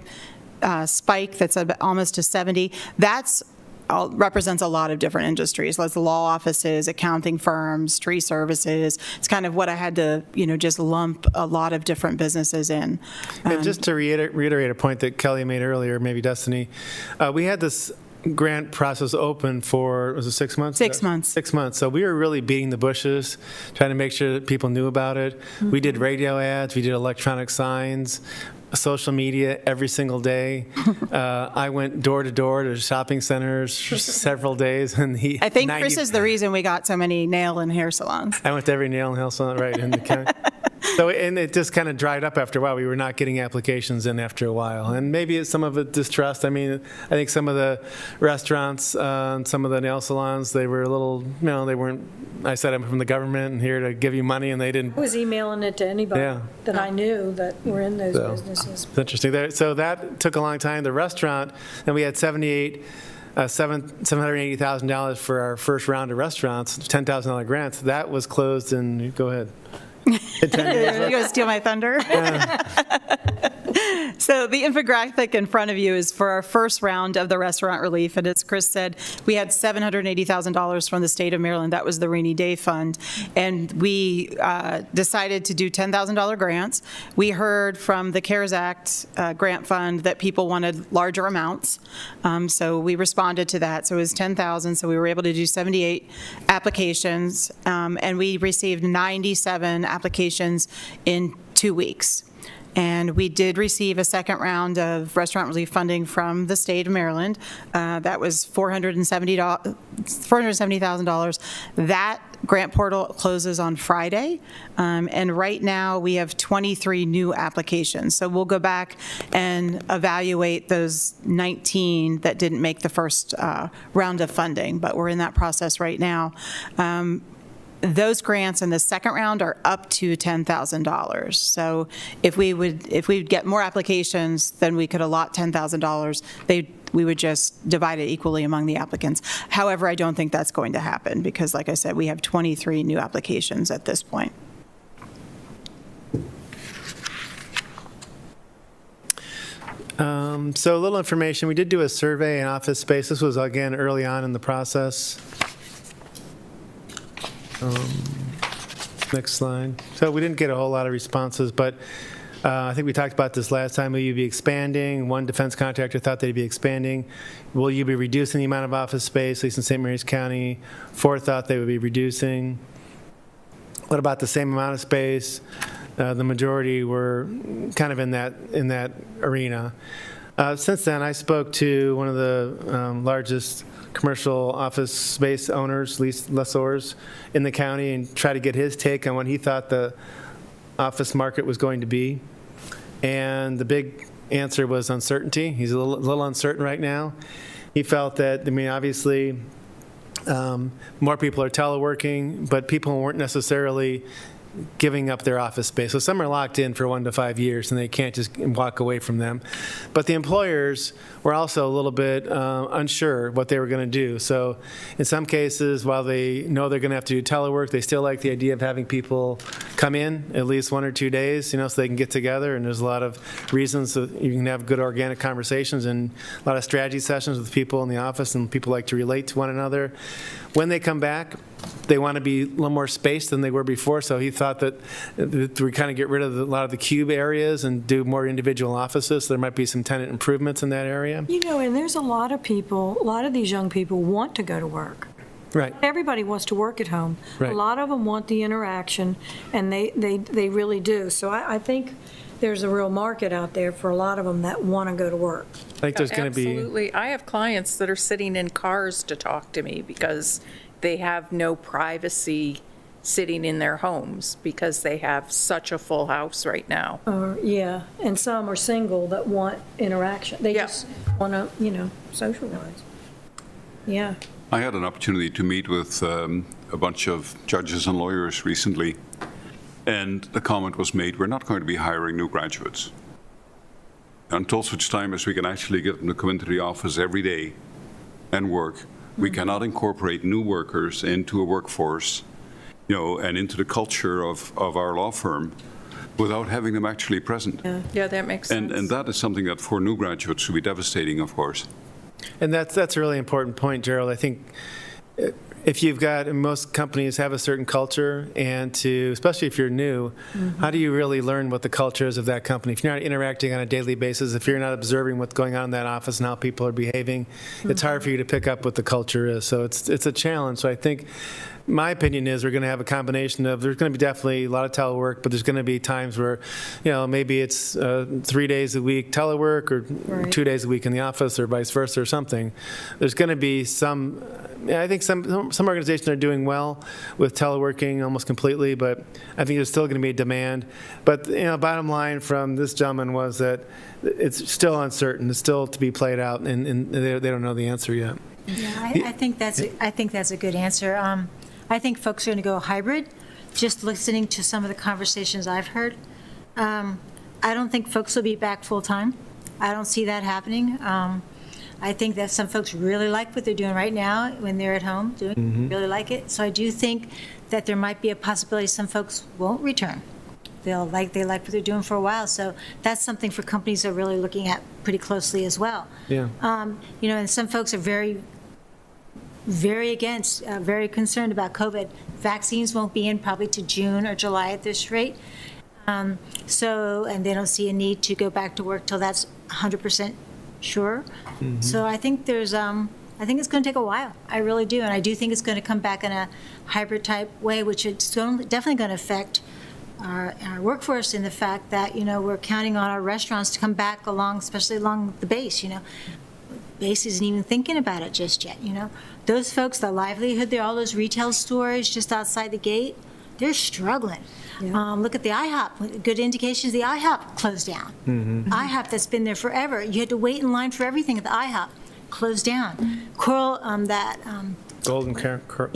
spike, that's almost to 70. That's represents a lot of different industries, like the law offices, accounting firms, tree services. It's kind of what I had to, you know, just lump a lot of different businesses in. And just to reiterate a point that Kelly made earlier, maybe Destiny, we had this grant process open for, was it 6 months? 6 months. 6 months. So we were really beating the bushes, trying to make sure that people knew about it. Mm-hmm. We did radio ads, we did electronic signs, social media every single day. I went door to door to shopping centers for several days. And I think Chris is the reason we got so many nail and hair salons. I went to every nail and hair salon right in the county. So, and it just kind of dried up after a while. We were not getting applications in after a while. And maybe it's some of it distrust. I mean, I think some of the restaurants, some of the nail salons, they were a little, they weren't, I said I'm from the government and here to give you money, and they didn't. I was emailing it to anybody Yeah. that I knew that were in those So, businesses. It's interesting. So that took a long time. The restaurant, and we had $780,000 for our first round of restaurants, $10,000 grants. That was closed in, go ahead. In 10 days. You going to steal my thunder? So the infographic in front of you is for our first round of the restaurant relief. And as Chris said, we had $780,000 from the state of Maryland. That was the rainy day fund. And we decided to do $10,000 grants. We heard from the CARES Act grant fund that people wanted larger amounts. So we responded to that. So it was $10,000. So we were able to do 78 applications. And we received 97 applications in 2 weeks. And we did receive a second round of restaurant relief funding from the state of Maryland. That was $470,000. That grant portal closes on Friday. And right now, we have 23 new applications. So we'll go back and evaluate those 19 that didn't make the first round of funding. But we're in that process right now. Those grants in the second round are up to $10,000. So if we'd get more applications, then we could allot $10,000. We would just divide it equally among the applicants. However, I don't think that's going to happen because, like I said, we have 23 new applications at this point. So a little information. We did do a survey in office space. This was, again, early on in the process. Next slide. So we didn't get a whole lot of responses, but I think we talked about this last time. Will you be expanding? One defense contractor thought they'd be expanding. Will you be reducing the amount of office space, at least in St. Mary's County? 4 thought they would be reducing. What about the same amount of space? The majority were kind of in that arena. Since then, I spoke to one of the largest commercial office space owners, lessors in the county, and try to get his take on what he thought the office market was going to be. And the big answer was uncertainty. He's a little uncertain right now. He felt that, obviously, more people are teleworking, but people weren't necessarily giving up their office space. So some are locked in for 1 to 5 years, and they can't just walk away from them. But the employers were also a little bit unsure what they were going to do. So in some cases, while they know they're going to have to do telework, they still like the idea of having people come in at least 1 or 2 days, so they can get together. And there's a lot of reasons that you can have good organic conversations and a lot of strategy sessions with people in the office, and people like to relate to one another. When they come back, they want to be a little more spaced than they were before, so he thought that we kind of get rid of a lot of the cube areas and do more individual offices. So there might be some tenant improvements in that area. And there's a lot of people, a lot of these young people want to go to work. Right. Everybody wants to work at home. Right. A lot of them want the interaction, and they really do. So I think there's a real market out there for a lot of them that want to go to work. I think there's going to be. Absolutely. I have clients that are sitting in cars to talk to me because they have no privacy sitting in their homes because they have such a full house right now. Yeah, and some are single that want interaction. They Yeah. just want to, socialize. Yeah. I had an opportunity to meet with a bunch of judges and lawyers recently, and the comment was made, we're not going to be hiring new graduates until such time as we can actually get them to come into the office every day and work. We cannot incorporate new workers into a workforce, and into the culture of our law firm without having them actually present. Yeah, that makes sense. And that is something that for new graduates would be devastating, of course. And that's a really important point, Gerald. I think if you've got, and most companies have a certain culture, and especially if you're new, how do you really learn what the culture is of that company? If you're not interacting on a daily basis, if you're not observing what's going on in that office and how people are behaving, it's hard for you to pick up what the culture is. So it's a challenge. So I think my opinion is we're going to have a combination of, there's going to be definitely a lot of telework, but there's going to be times where, maybe it's 3 days a week telework or Right. 2 days a week in the office or vice versa or something. There's going to be some, I think some organizations are doing well with teleworking almost completely, but I think there's still going to be a demand. But, bottom line from this gentleman was that it's still uncertain. It's still to be played out, and they don't know the answer yet. Yeah, I think that's a good answer. I think folks are going to go hybrid, just listening to some of the conversations I've heard. I don't think folks will be back full-time. I don't see that happening. I think that some folks really like what they're doing right now when they're at home, really like it. So I do think that there might be a possibility some folks won't return. They like what they're doing for a while. So that's something for companies that are really looking at pretty closely as well. Yeah. And some folks are very against, very concerned about COVID. Vaccines won't be in probably to June or July at this rate. And they don't see a need to go back to work till that's 100% sure. So I think I think it's going to take a while. I really do. And I do think it's going to come back in a hybrid type way, which is definitely going to affect our workforce in the fact that, we're counting on our restaurants to come back along, especially along the base, Base isn't even thinking about it just yet, Those folks, the livelihood there, all those retail stores just outside the gate, they're struggling. Look at the IHOP. Good indications the IHOP closed down. IHOP that's been there forever. You had to wait in line for everything at the IHOP. Closed down. Coral, Golden Corral.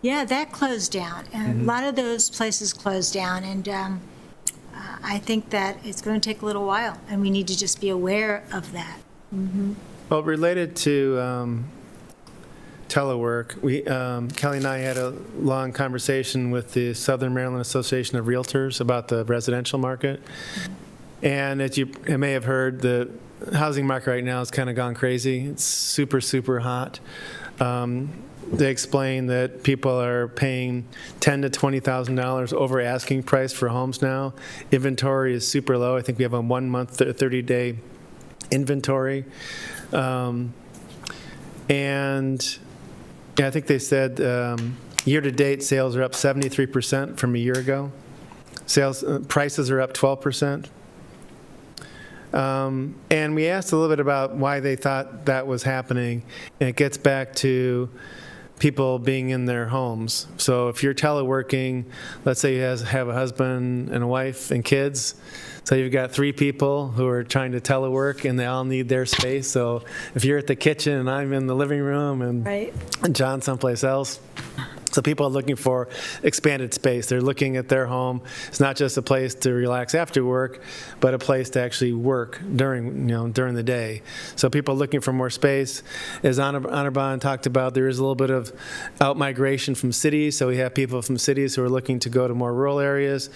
Yeah, that closed down. And a lot of those places closed down. And I think that it's going to take a little while. And we need to just be aware of that. Well, related to telework, Kelly and I had a long conversation with the Southern Maryland Association of Realtors about the residential market. And as you may have heard, the housing market right now has kind of gone crazy. It's super, super hot. They explain that people are paying $10,000 to $20,000 over asking price for homes now. Inventory is super low. I think we have a 1 month, 30-day inventory. I think they said year-to-date sales are up 73% from a year ago. Sales prices are up 12%. And we asked a little bit about why they thought that was happening, and it gets back to people being in their homes. So if you're teleworking, let's say you have a husband and a wife and kids, so you've got 3 people who are trying to telework and they all need their space. So if you're at the kitchen and I'm in the living room and John's someplace else, so people are looking for expanded space. They're looking at their home. It's not just a place to relax after work, but a place to actually work during the day. So people are looking for more space. As Anirban talked about, there is a little bit of out-migration from cities. So we have people from cities who are looking to go to more rural areas.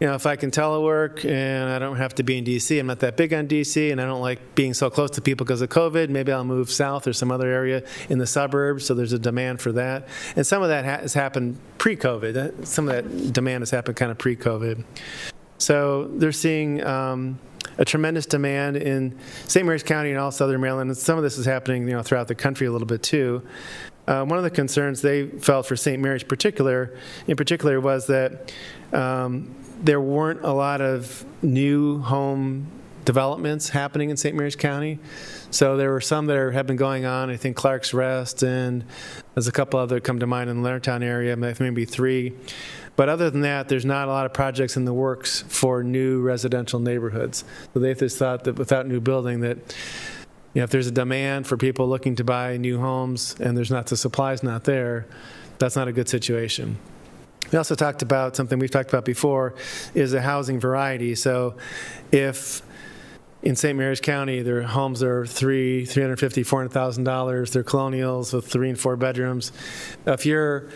If I can telework and I don't have to be in D.C., I'm not that big on D.C., and I don't like being so close to people because of COVID, maybe I'll move south or some other area in the suburbs. So there's a demand for that. And some of that has happened pre-COVID. Some of that demand has happened kind of pre-COVID. So they're seeing a tremendous demand in St. Mary's County and all Southern Maryland. And some of this is happening throughout the country a little bit too. One of the concerns they felt for St. Mary's in particular was that there weren't a lot of new home developments happening in St. Mary's County. So there were some that have been going on. I think Clark's Rest, and there's a couple other come to mind in the Leonardtown area, maybe 3. But other than that, there's not a lot of projects in the works for new residential neighborhoods. So they just thought that without new building, that if there's a demand for people looking to buy new homes and the supply's not there, that's not a good situation. We also talked about something we've talked about before, is a housing variety. So if in St. Mary's County, their homes are $350,000, $400,000. They're colonials with 3 and 4 bedrooms. If you're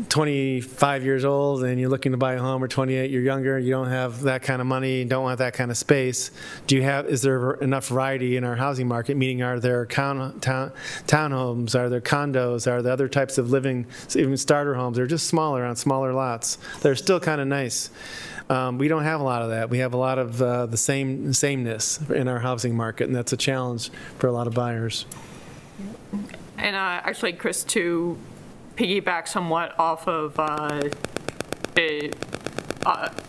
25 years old and you're looking to buy a home, or 28, you're younger, you don't have that kind of money, you don't want that kind of space, is there enough variety in our housing market? Meaning, are there townhomes, are there condos, are there other types of living, even starter homes? They're just smaller on smaller lots. They're still kind of nice. We don't have a lot of that. We have a lot of the sameness in our housing market, and that's a challenge for a lot of buyers. And actually, Chris, to piggyback somewhat off of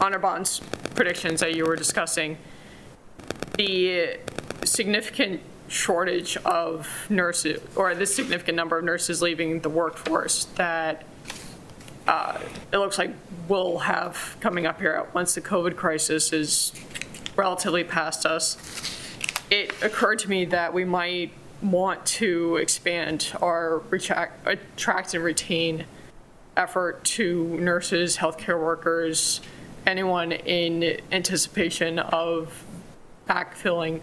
Honorbond's predictions that you were discussing, the significant shortage of nurses, or the significant number of nurses leaving the workforce that it looks like we'll have coming up here once the COVID crisis is relatively past us, it occurred to me that we might want to expand our attract and retain effort to nurses, healthcare workers, anyone in anticipation of backfilling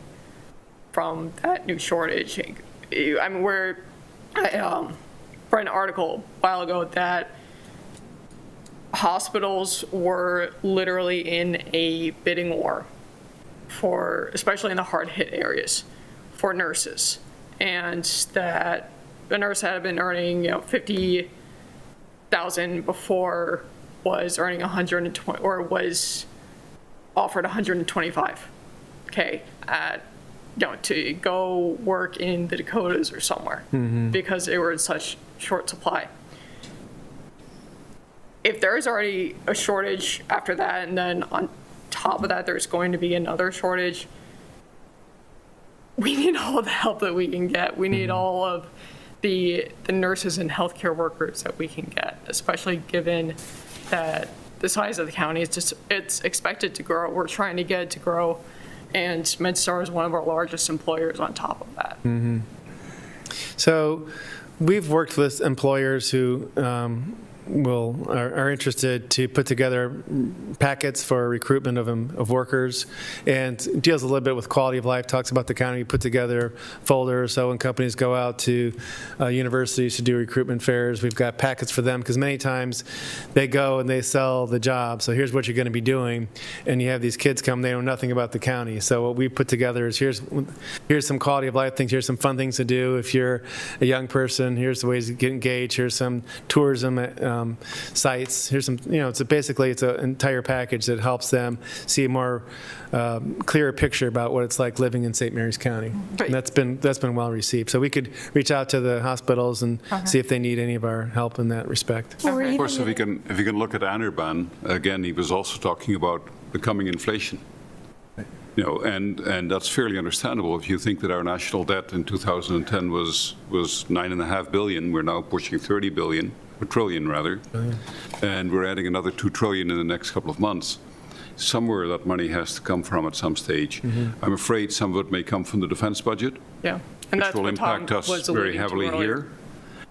from that new shortage. I mean, I read an article a while ago that hospitals were literally in a bidding war for, especially in the hard-hit areas, for nurses, and that the nurse had been earning, $50,000 before, was earning 120, or was offered 125K at, to go work in the Dakotas or somewhere, because they were in such short supply. If there is already a shortage after that, and then on top of that, there's going to be another shortage, we need all the help that we can get. We need all of the nurses and healthcare workers that we can get, especially given that the size of the county is just, it's expected to grow. We're trying to get it to grow, and MedStar is one of our largest employers on top of that. So we've worked with employers who are interested to put together packets for recruitment of workers, and deals a little bit with quality of life, talks about the county. We put together folders, so when companies go out to universities to do recruitment fairs, we've got packets for them, because many times they go and they sell the job. So here's what you're going to be doing, and you have these kids come, they know nothing about the county. So what we put together is here's some quality of life things, here's some fun things to do if you're a young person, here's the ways to get engaged, here's some tourism sites, here's some, it's an entire package that helps them see a more clearer picture about what it's like living in St. Mary's County. Right. And that's been well received. So we could reach out to the hospitals and see if they need any of our help in that respect. Of course, if you can look at Anirban, again, he was also talking about the coming inflation. And that's fairly understandable. If you think that our national debt in 2010 was $9.5 billion, we're now pushing 30 billion, a trillion rather, and we're adding another 2 trillion in the next couple of months. Somewhere that money has to come from at some stage. I'm afraid some of it may come from the defense budget, Yeah, and which that's will what Tom impact us was very alluding to heavily earlier.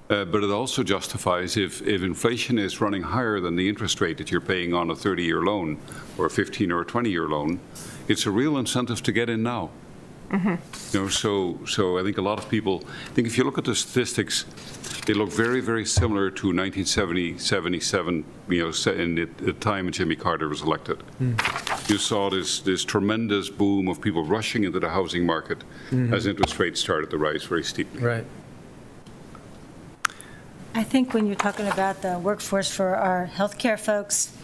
here. But it also justifies if inflation is running higher than the interest rate that you're paying on a 30-year loan or a 15 or a 20-year loan, it's a real incentive to get in now. So I think a lot of people, if you look at the statistics, they look very, very similar to 1970, 77, in the time when Jimmy Carter was elected. You saw this tremendous boom of people rushing into the housing market as interest rates started to rise very steeply. Right. I think when you're talking about the workforce for our healthcare folks,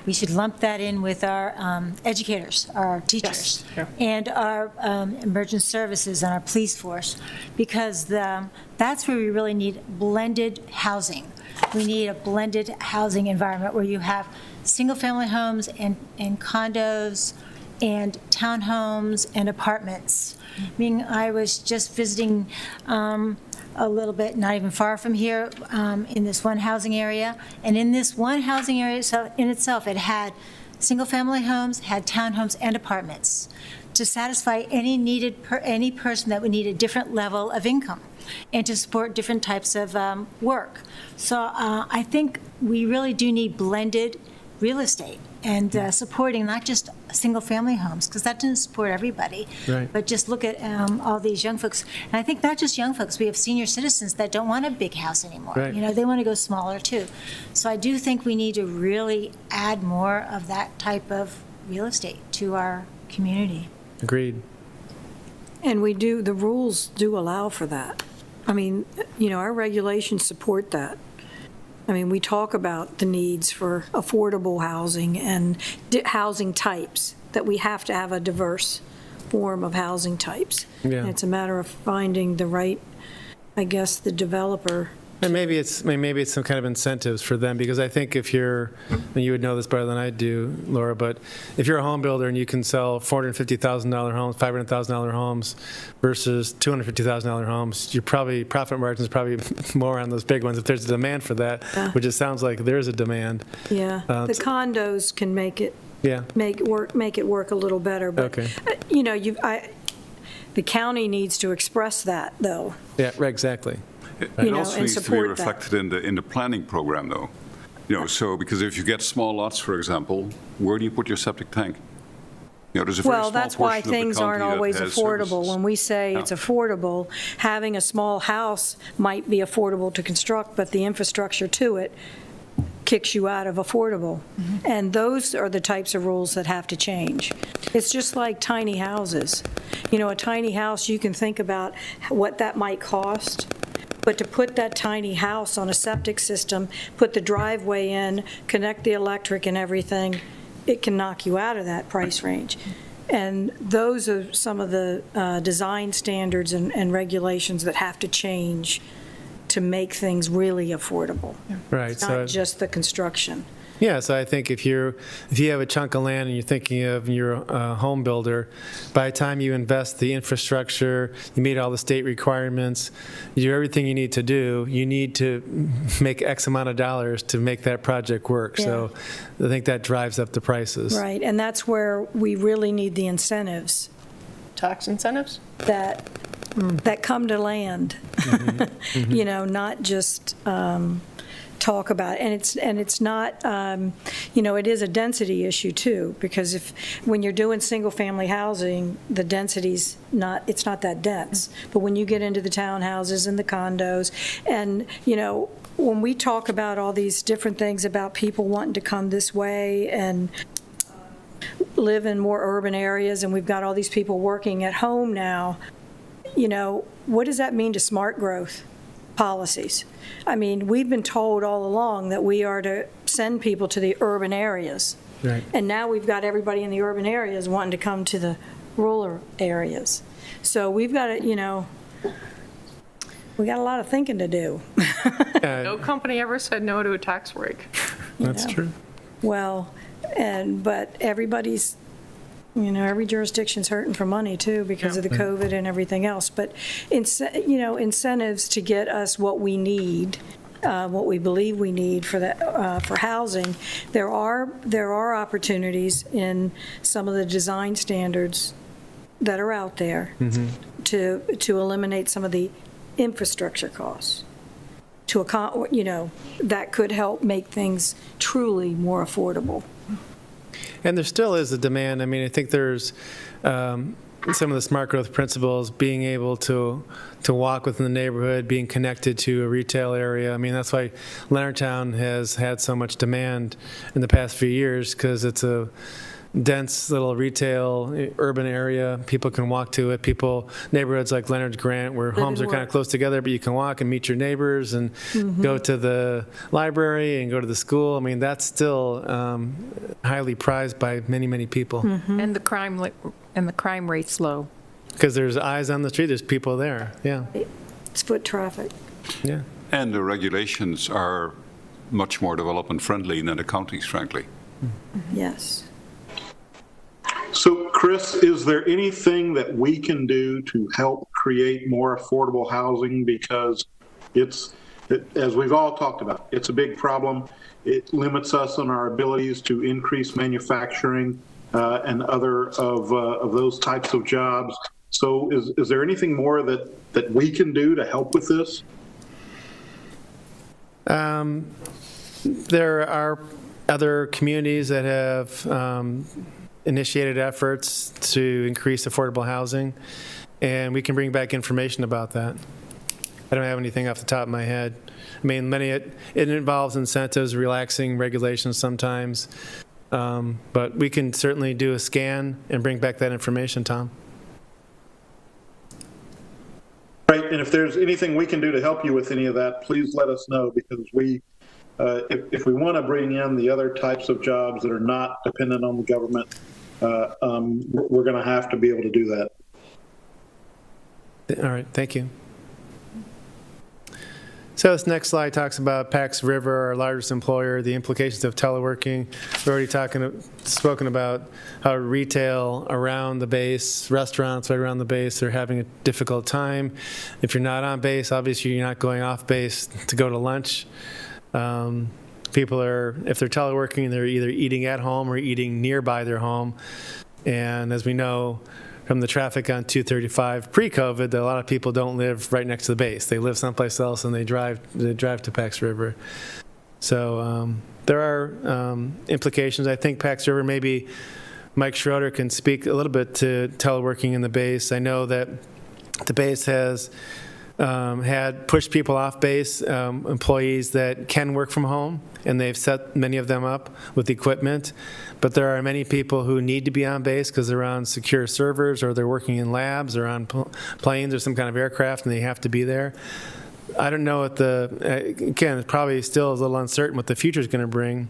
we should lump that in with our educators, our teachers, and our emergency services and our police force, because that's where we really need blended housing. We need a blended housing environment where you have single-family homes and condos and townhomes and apartments. I mean, I was just visiting a little bit, not even far from here, in this one housing area. And in this one housing area in itself, it had single-family homes, had townhomes, and apartments to satisfy any person that would need a different level of income and to support different types of work. So I think we really do need blended real estate and supporting not just single-family homes, because that doesn't support everybody. Right. But just look at all these young folks. And I think not just young folks, we have senior citizens that don't want a big house anymore. Right. They want to go smaller too. So I do think we need to really add more of that type of real estate to our community. Agreed. And the rules do allow for that. I mean, our regulations support that. I mean, we talk about the needs for affordable housing and housing types, that we have to have a diverse form of housing types. Yeah. And it's a matter of finding the right, I guess, the developer And maybe it's some kind of incentives for them, because I think if you're, and you would know this better than I do, Laura, but if you're a home builder and you can sell $450,000 homes, $500,000 homes versus $250,000 homes, your profit margin is probably more on those big ones if there's a demand for that, which it sounds like there's a demand. Yeah, the condos can make it Yeah. make it work a little better. But Okay. The county needs to express that, though. Yeah, right, exactly. It know, also and needs to be support that. reflected in the planning program, though. So because if you get small lots, for example, where do you put your septic tank? There's a very Well, small that's why portion of the things county aren't that always has affordable. services. When we say it's Yeah. affordable, having a small house might be affordable to construct, but the infrastructure to it kicks you out of affordable. And those are the types of rules that have to change. It's just like tiny houses. A tiny house, you can think about what that might cost, but to put that tiny house on a septic system, put the driveway in, connect the electric and everything, it can knock you out of that price range. And those are some of the design standards and regulations that have to change to make things really affordable. Right. It's not just the construction. Yeah, so I think if you have a chunk of land and you're thinking of your home builder, by the time you invest the infrastructure, you meet all the state requirements, you do everything you need to do, you need to make X amount of dollars to make that project work. So I think that drives up the prices. Right, and that's where we really need the incentives Tax incentives? that come to land. Not just talk about it. And it's not, it is a density issue too, because when you're doing single-family housing, the density's it's not that dense. But when you get into the townhouses and the condos, and, when we talk about all these different things about people wanting to come this way and live in more urban areas, and we've got all these people working at home now, what does that mean to smart growth policies? I mean, we've been told all along that we are to send people to the urban areas. Right. And now we've got everybody in the urban areas wanting to come to the rural areas. So we've got to, we got a lot of thinking to do. No company ever said no to a tax break. That's true. Well, but everybody's, every jurisdiction's hurting for money too because of the COVID and everything else. But, incentives to get us what we need, what we believe we need for housing, there are opportunities in some of the design standards that are out there to eliminate some of the infrastructure costs. That could help make things truly more affordable. And there still is a demand. I mean, I think there's some of the smart growth principles, being able to walk within the neighborhood, being connected to a retail area. I mean, that's why Leonardtown has had so much demand in the past few years, because it's a dense little retail urban area. People can walk to it. Neighborhoods like Leonard's Grant, where homes are kind of close together, but you can walk and meet your neighbors and go to the library and go to the school. I mean, that's still highly prized by many, many people. And the crime rate's low. Because there's eyes on the street, there's people there. Yeah, It's foot traffic. yeah. And the regulations are much more development-friendly than the counties, frankly. Yes. So, Chris, is there anything that we can do to help create more affordable housing? Because as we've all talked about, it's a big problem. It limits us on our abilities to increase manufacturing and other of those types of jobs. So is there anything more that we can do to help with this? There are other communities that have initiated efforts to increase affordable housing, and we can bring back information about that. I don't have anything off the top of my head. I mean, it involves incentives, relaxing regulations sometimes, but we can certainly do a scan and bring back that information, Tom. Right, and if there's anything we can do to help you with any of that, please let us know, because if we want to bring in the other types of jobs that are not dependent on the government, we're going to have to be able to do that. All right, thank you. So this next slide talks about Pax River, our largest employer, the implications of teleworking. We've already spoken about how retail around the base, restaurants right around the base, are having a difficult time. If you're not on base, obviously you're not going off base to go to lunch. People are, if they're teleworking, they're either eating at home or eating nearby their home. And as we know from the traffic on 235 pre-COVID, that a lot of people don't live right next to the base. They live someplace else and they drive to Pax River. So there are implications. I think Pax River, maybe Mike Schroeder can speak a little bit to teleworking in the base. I know that the base has had pushed people off base, employees that can work from home, and they've set many of them up with equipment. But there are many people who need to be on base because they're on secure servers, or they're working in labs, or on planes or some kind of aircraft, and they have to be there. I don't know what again, it probably still is a little uncertain what the future is going to bring.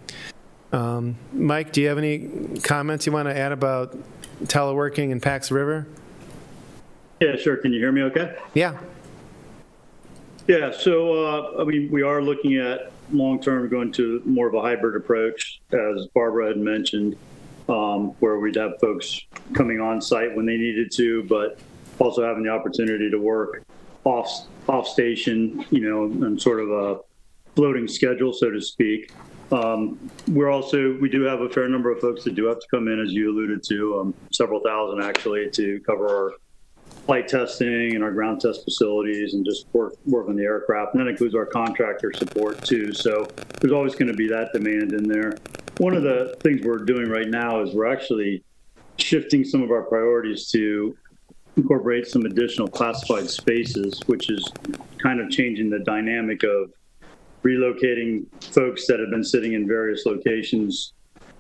Mike, do you have any comments you want to add about teleworking in Pax River? Yeah, sure. Can you hear me okay? Yeah. Yeah, so, I mean, we are looking at long-term going to more of a hybrid approach, as Barbara had mentioned, where we'd have folks coming on site when they needed to, but also having the opportunity to work off station, you know, and sort of a floating schedule, so to speak. We do have a fair number of folks that do have to come in, as you alluded to, several thousand actually, to cover our flight testing and our ground test facilities and just work on the aircraft. And that includes our contractor support too. So there's always going to be that demand in there. One of the things we're doing right now is we're actually shifting some of our priorities to incorporate some additional classified spaces, which is kind of changing the dynamic of relocating folks that have been sitting in various locations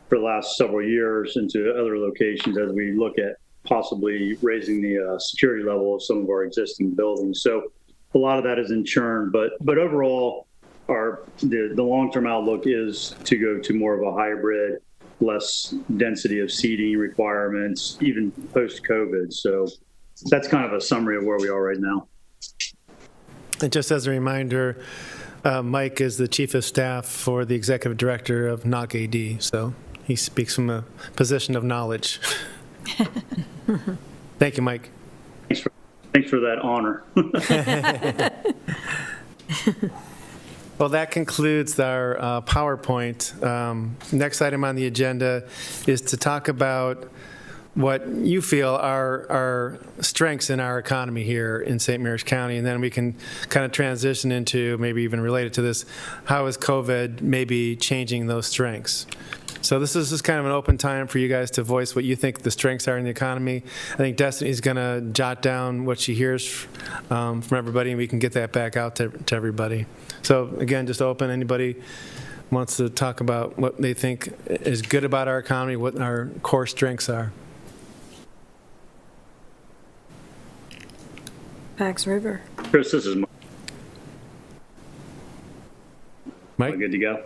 for the last several years into other locations as we look at possibly raising the security level of some of our existing buildings. So a lot of that is in churn, but overall, the long-term outlook is to go to more of a hybrid, less density of seating requirements, even post-COVID. So that's kind of a summary of where we are right now. And just as a reminder, Mike is the chief of staff for the executive director of NOC AD, so he speaks from a position of knowledge. Thank you, Mike. Thanks for that honor. Well, that concludes our PowerPoint. Next item on the agenda is to talk about what you feel are strengths in our economy here in St. Mary's County, and then we can kind of transition into, maybe even related to this, how is COVID maybe changing those strengths? So this is just kind of an open time for you guys to voice what you think the strengths are in the economy. I think Destiny's going to jot down what she hears from everybody, and we can get that back out to everybody. So again, just open. Anybody wants to talk about what they think is good about our economy, what our core strengths are. Pax River. Chris, this is Mike? good to go.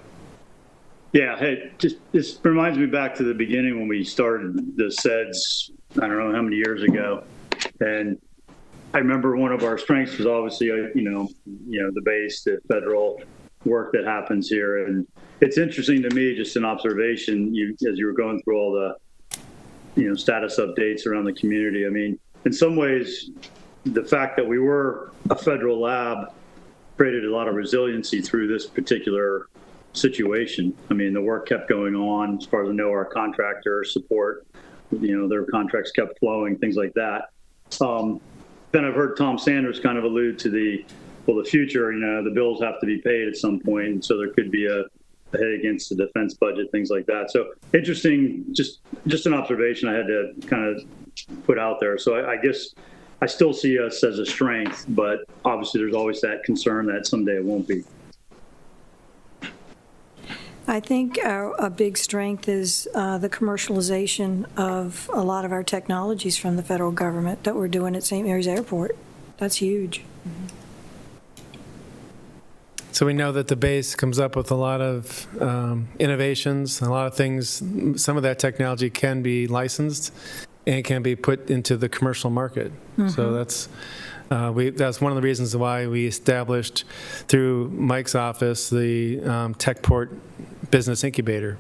Yeah, hey, this reminds me back to the beginning when we started the SEDS, I don't know how many years ago. And I remember one of our strengths was obviously, the base, the federal work that happens here. And it's interesting to me, just an observation, as you were going through all the, status updates around the community. I mean, in some ways, the fact that we were a federal lab created a lot of resiliency through this particular situation. I mean, the work kept going on. As far as I know, our contractor support, their contracts kept flowing, things like that. Then I've heard Tom Sanders kind of allude to the future, the bills have to be paid at some point. And so there could be a hit against the defense budget, things like that. So interesting, just an observation I had to kind of put out there. So I guess I still see us as a strength, but obviously there's always that concern that someday it won't be. I think a big strength is the commercialization of a lot of our technologies from the federal government that we're doing at St. Mary's Airport. That's huge. So we know that the base comes up with a lot of innovations, a lot of things. Some of that technology can be licensed, and can be put into the commercial market. So that's one of the reasons why we established through Mike's office the Techport Business Incubator.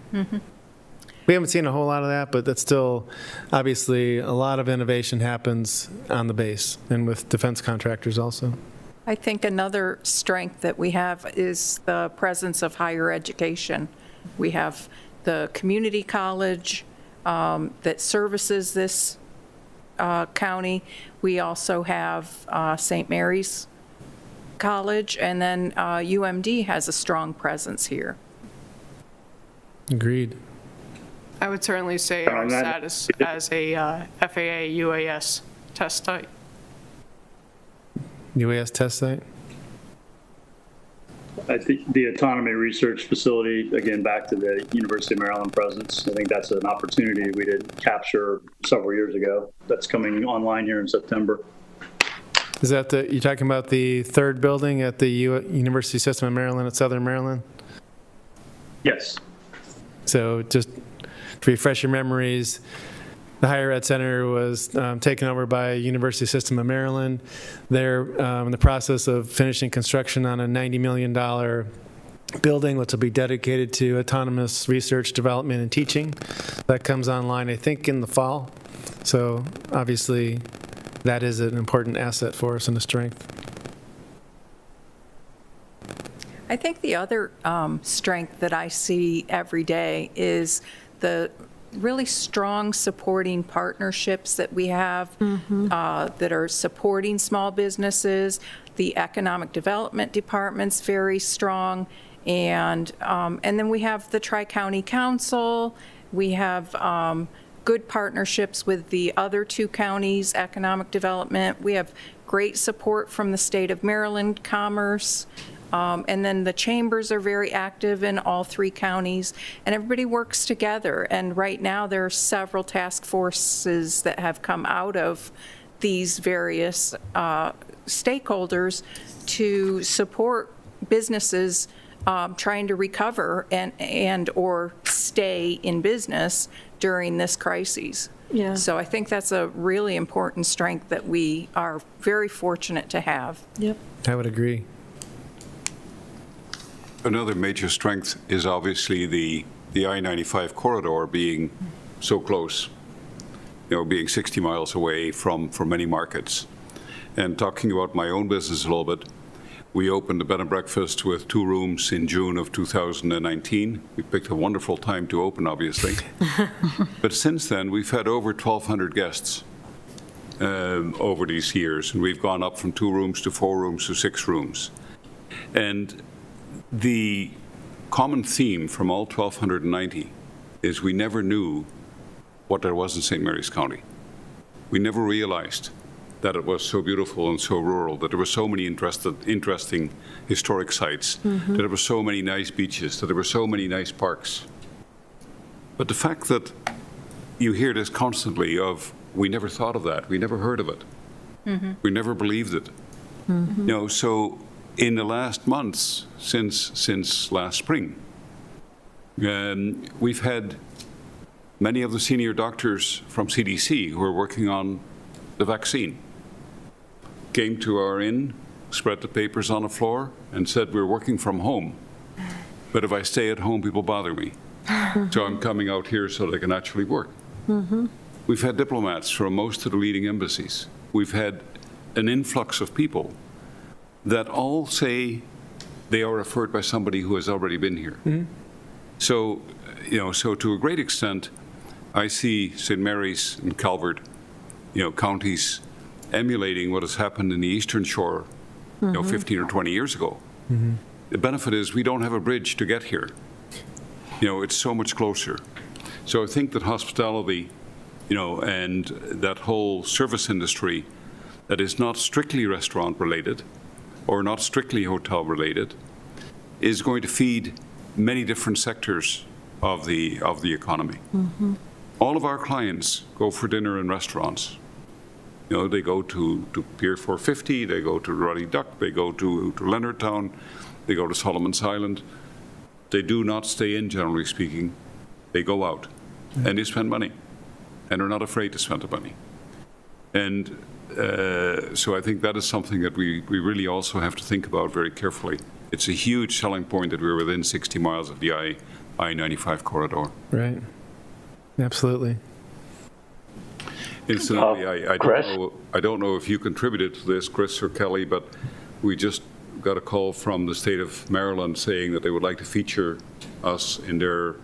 We haven't seen a whole lot of that, but that's still, obviously, a lot of innovation happens on the base and with defense contractors also. I think another strength that we have is the presence of higher education. We have the community college that services this county. We also have St. Mary's College, and then UMD has a strong presence here. Agreed. I would certainly say our status as a FAA UAS test site. UAS test site? I think the autonomy research facility, again, back to the University of Maryland presence, I think that's an opportunity we didn't capture several years ago. That's coming online here in September. Is that you're talking about the third building at the University System of Maryland at Southern Maryland? Yes. So just to refresh your memories, the Higher Ed Center was taken over by University System of Maryland. They're in the process of finishing construction on a $90 million building, which will be dedicated to autonomous research, development, and teaching. That comes online, I think, in the fall. So obviously, that is an important asset for us and a strength. I think the other strength that I see every day is the really strong supporting partnerships that we have that are supporting small businesses. The Economic Development Department's very strong. And then we have the Tri-County Council. We have good partnerships with the other two counties' economic development. We have great support from the state of Maryland Commerce. And then the chambers are very active in all three counties, and everybody works together. And right now, there are several task forces that have come out of these various stakeholders to support businesses trying to recover and or stay in business during this crisis. Yeah. So I think that's a really important strength that we are very fortunate to have. Yep. I would agree. Another major strength is obviously the I-95 corridor being so close, being 60 miles away from many markets. And talking about my own business a little bit, we opened a bed and breakfast with 2 rooms in June of 2019. We picked a wonderful time to open, obviously. But since then, we've had over 1,200 guests over these years, and we've gone up from 2 rooms to 4 rooms to 6 rooms. And the common theme from all 1,290 is we never knew what there was in St. Mary's County. We never realized that it was so beautiful and so rural, that there were so many interesting historic sites, that there were so many nice beaches, that there were so many nice parks. But the fact that you hear this constantly of, we never thought of that, we never heard of it, we never believed it. So in the last months, since last spring, we've had many of the senior doctors from CDC who are working on the vaccine came to our inn, spread the papers on the floor, and said, we're working from home, but if I stay at home, people bother me. So I'm coming out here so they can actually work. We've had diplomats from most of the leading embassies. We've had an influx of people that all say they are referred by somebody who has already been here. So, so to a great extent, I see St. Mary's and Calvert, counties emulating what has happened in the Eastern Shore, 15 or 20 years ago. The benefit is we don't have a bridge to get here. It's so much closer. So I think that hospitality, and that whole service industry that is not strictly restaurant related or not strictly hotel related is going to feed many different sectors of the economy. All of our clients go for dinner in restaurants. They go to Pier 450, they go to Ruddy Duck, they go to Leonardtown, they go to Solomon's Island. They do not stay in, generally speaking. They go out and they spend money. and are not afraid to spend the money. And so I think that is something that we really also have to think about very carefully. It's a huge selling point that we're within 60 miles of the I-95 corridor. Right. Absolutely. Incidentally, Chris? I don't know if you contributed to this, Chris or Kelly, but we just got a call from the state of Maryland saying that they would like to feature us in their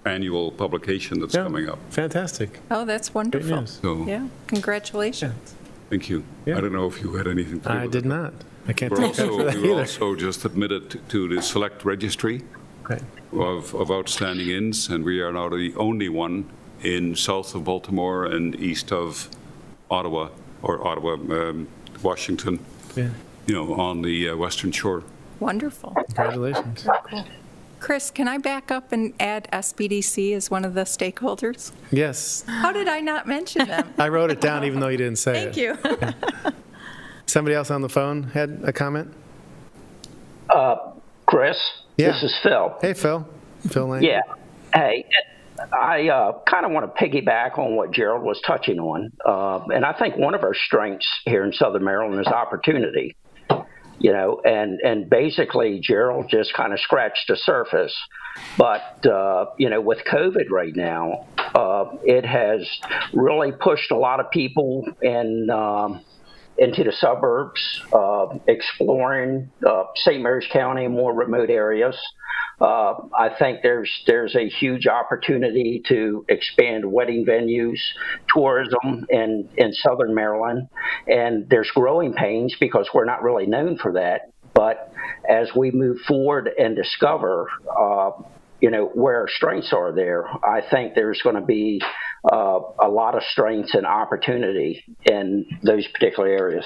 annual publication that's Yeah, coming up. Fantastic. Oh, that's wonderful. news. So, Yeah, congratulations. thank you. Yeah. I don't know if you had anything to do I with did it. not. I can't We're take credit for also, that we were either. also just admitted to the select registry Right. of outstanding inns, and we are now the only one in south of Baltimore and east of Ottawa, Washington, Yeah. on the western shore. Wonderful. Congratulations. Chris, can I back up and add SBDC as one of the stakeholders? Yes. How did I not mention them? I wrote it down even though you didn't say Thank it. you. Somebody else on the phone had a comment? Chris, Yeah. this is Phil. Hey, Phil. Phil Lane. Yeah. Hey, I kind of want to piggyback on what Gerald was touching on. And I think one of our strengths here in Southern Maryland is opportunity. And basically Gerald just kind of scratched the surface. But, with COVID right now, it has really pushed a lot of people into the suburbs, exploring St. Mary's County and more remote areas. I think there's a huge opportunity to expand wedding venues, tourism in Southern Maryland, and there's growing pains because we're not really known for that. But as we move forward and discover, where our strengths are there, I think there's going to be a lot of strengths and opportunity in those particular areas.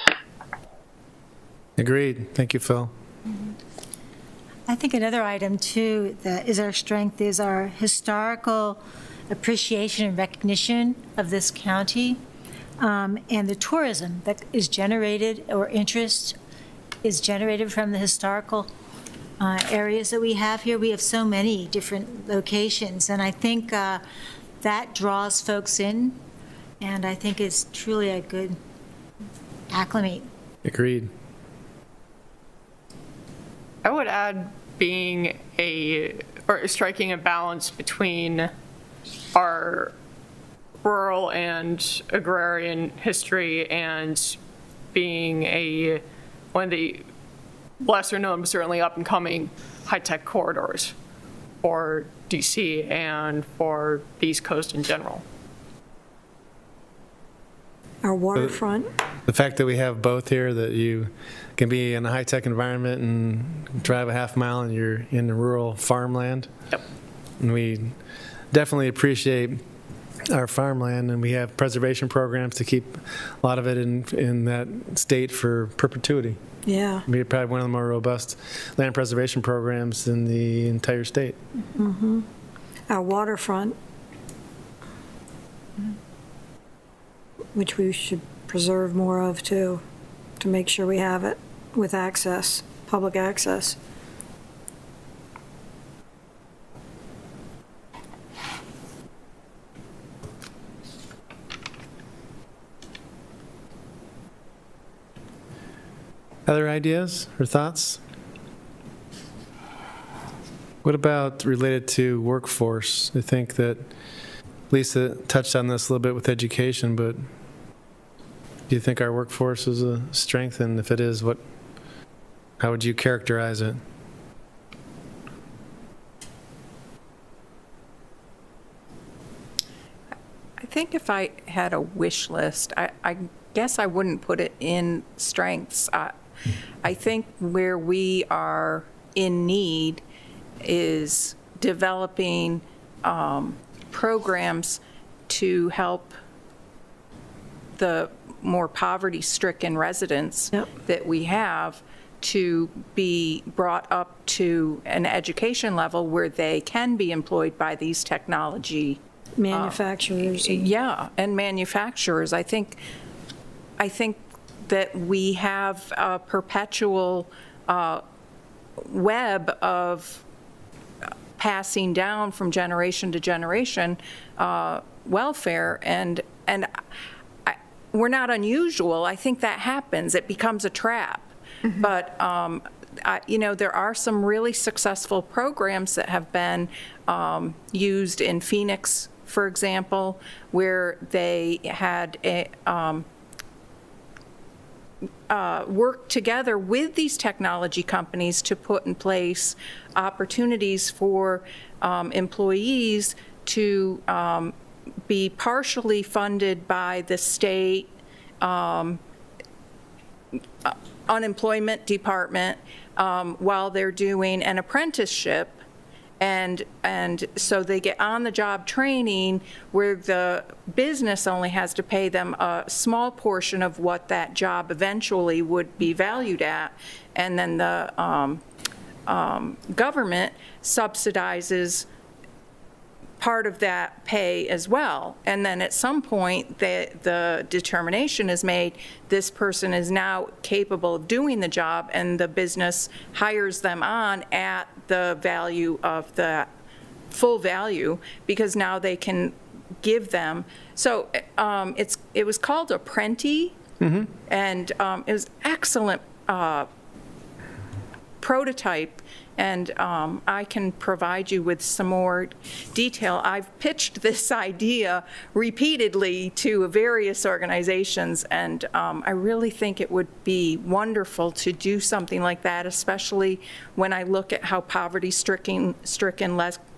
Agreed. Thank you, Phil. I think another item, too, that is our strength is our historical appreciation and recognition of this county, and the tourism that is generated, or interest is generated from the historical areas that we have here. We have so many different locations, and I think that draws folks in, and I think it's truly a good acclimate. Agreed. I would add being or striking a balance between our rural and agrarian history and being one of the lesser known, but certainly up and coming high-tech corridors for DC and for the East Coast in general. Our waterfront. The fact that we have both here, that you can be in a high-tech environment and drive a half mile and you're in the rural farmland. Yep. And we definitely appreciate our farmland, and we have preservation programs to keep a lot of it in that state for perpetuity. Yeah. We're probably one of the more robust land preservation programs in the entire state. Our waterfront, which we should preserve more of, too, to make sure we have it with access, public access. Other ideas or thoughts? What about related to workforce? I think that Lisa touched on this a little bit with education, but do you think our workforce is a strength? And if it is, how would you characterize it? I think if I had a wish list, I guess I wouldn't put it in strengths. I think where we are in need is developing programs to help the more poverty-stricken residents that we have to be brought up to an education level where they can be employed by these technology Manufacturers. and manufacturers. I think that we have a perpetual web of passing down from generation to generation welfare, and we're not unusual. I think that happens. It becomes a trap. But, there are some really successful programs that have been used in Phoenix, for example, where they had worked together with these technology companies to put in place opportunities for employees to be partially funded by the state unemployment department while they're doing an apprenticeship. And so they get on-the-job training where the business only has to pay them a small portion of what that job eventually would be valued at, and then the government subsidizes part of that pay as well. And then at some point, the determination is made, this person is now capable of doing the job, and the business hires them on at the value of the full value, because now they can give them. So it was called Apprenti, and it was excellent prototype, and I can provide you with some more detail. I've pitched this idea repeatedly to various organizations, and I really think it would be wonderful to do something like that, especially when I look at how poverty-stricken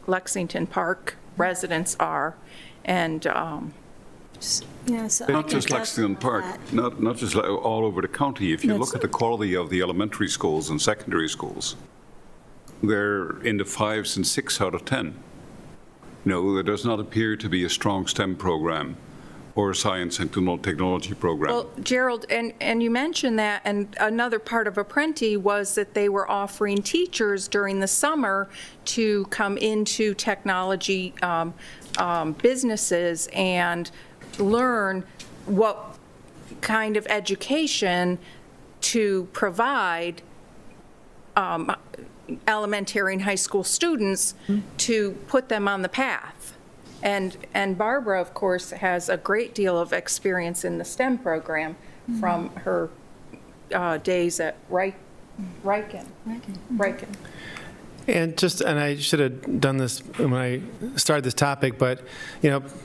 Lexington Park residents are. And not just Lexington Park, not just all over the county. If you look at the quality of the elementary schools and secondary schools, they're in the 5s and 6 out of 10. There does not appear to be a strong STEM program or a science and technology program. Well, Gerald, and you mentioned that, and another part of Apprenti was that they were offering teachers during the summer to come into technology businesses and learn what kind of education to provide elementary and high school students to put them on the path. And Barbara, of course, has a great deal of experience in the STEM program from her days at Riken. And I should have done this when I started this topic, but,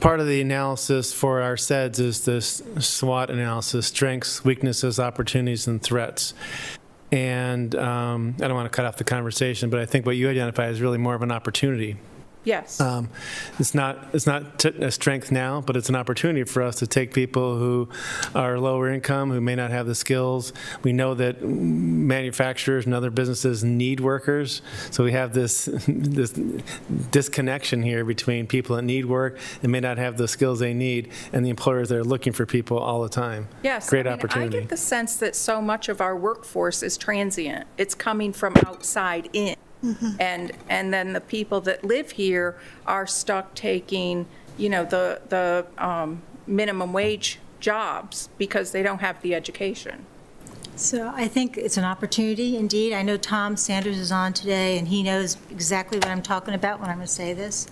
part of the analysis for our SEDS is this SWOT analysis: strengths, weaknesses, opportunities, and threats. And I don't want to cut off the conversation, but I think what you identify is really more of an opportunity. Yes. It's not a strength now, but it's an opportunity for us to take people who are lower income, who may not have the skills. We know that manufacturers and other businesses need workers, so we have this disconnection here between people that need work and may not have the skills they need, and the employers that are looking for people all the time. Yes. Great opportunity. I get the sense that so much of our workforce is transient. It's coming from outside in. And then the people that live here are stuck taking, the minimum wage jobs because they don't have the education. So I think it's an opportunity, indeed. I know Tom Sanders is on today, and he knows exactly what I'm talking about when I'm going to say this.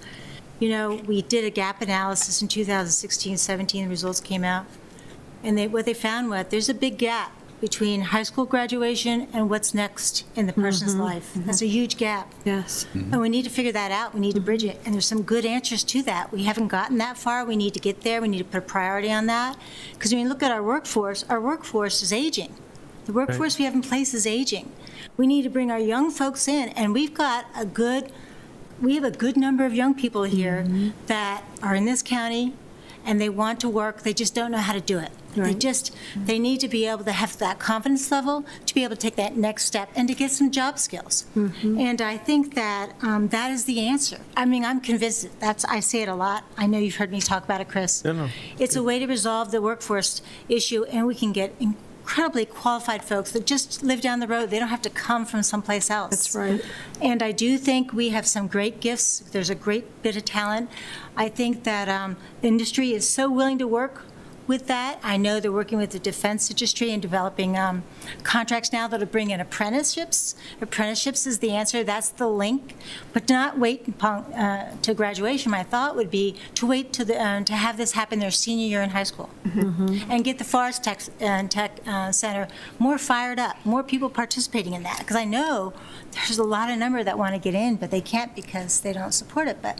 We did a gap analysis in 2016-17. The results came out. And what they found was there's a big gap between high school graduation and what's next in the person's life. That's a huge gap. Yes. And we need to figure that out. We need to bridge it. And there's some good answers to that. We haven't gotten that far. We need to get there. We need to put a priority on that. Because when you look at our workforce is aging. The workforce we have in place is aging. We need to bring our young folks in. And we have a good number of young people here that are in this county, and they want to work. They just don't know how to do it. Right. They need to be able to have that confidence level to be able to take that next step and to get some job skills. And I think that that is the answer. I mean, I'm convinced I say it a lot. I know you've heard me talk about it, Chris. No. It's a way to resolve the workforce issue, and we can get incredibly qualified folks that just live down the road. They don't have to come from someplace else. That's right. And I do think we have some great gifts. There's a great bit of talent. I think that industry is so willing to work with that. I know they're working with the defense industry and developing contracts now that'll bring in apprenticeships. Apprenticeships is the answer. That's the link. But not wait to graduation. My thought would be to wait to have this happen their senior year in high school, and get the Forest Tech Center more fired up, more people participating in that. Because I know there's a lot of number that want to get in, but they can't because they don't support it. But,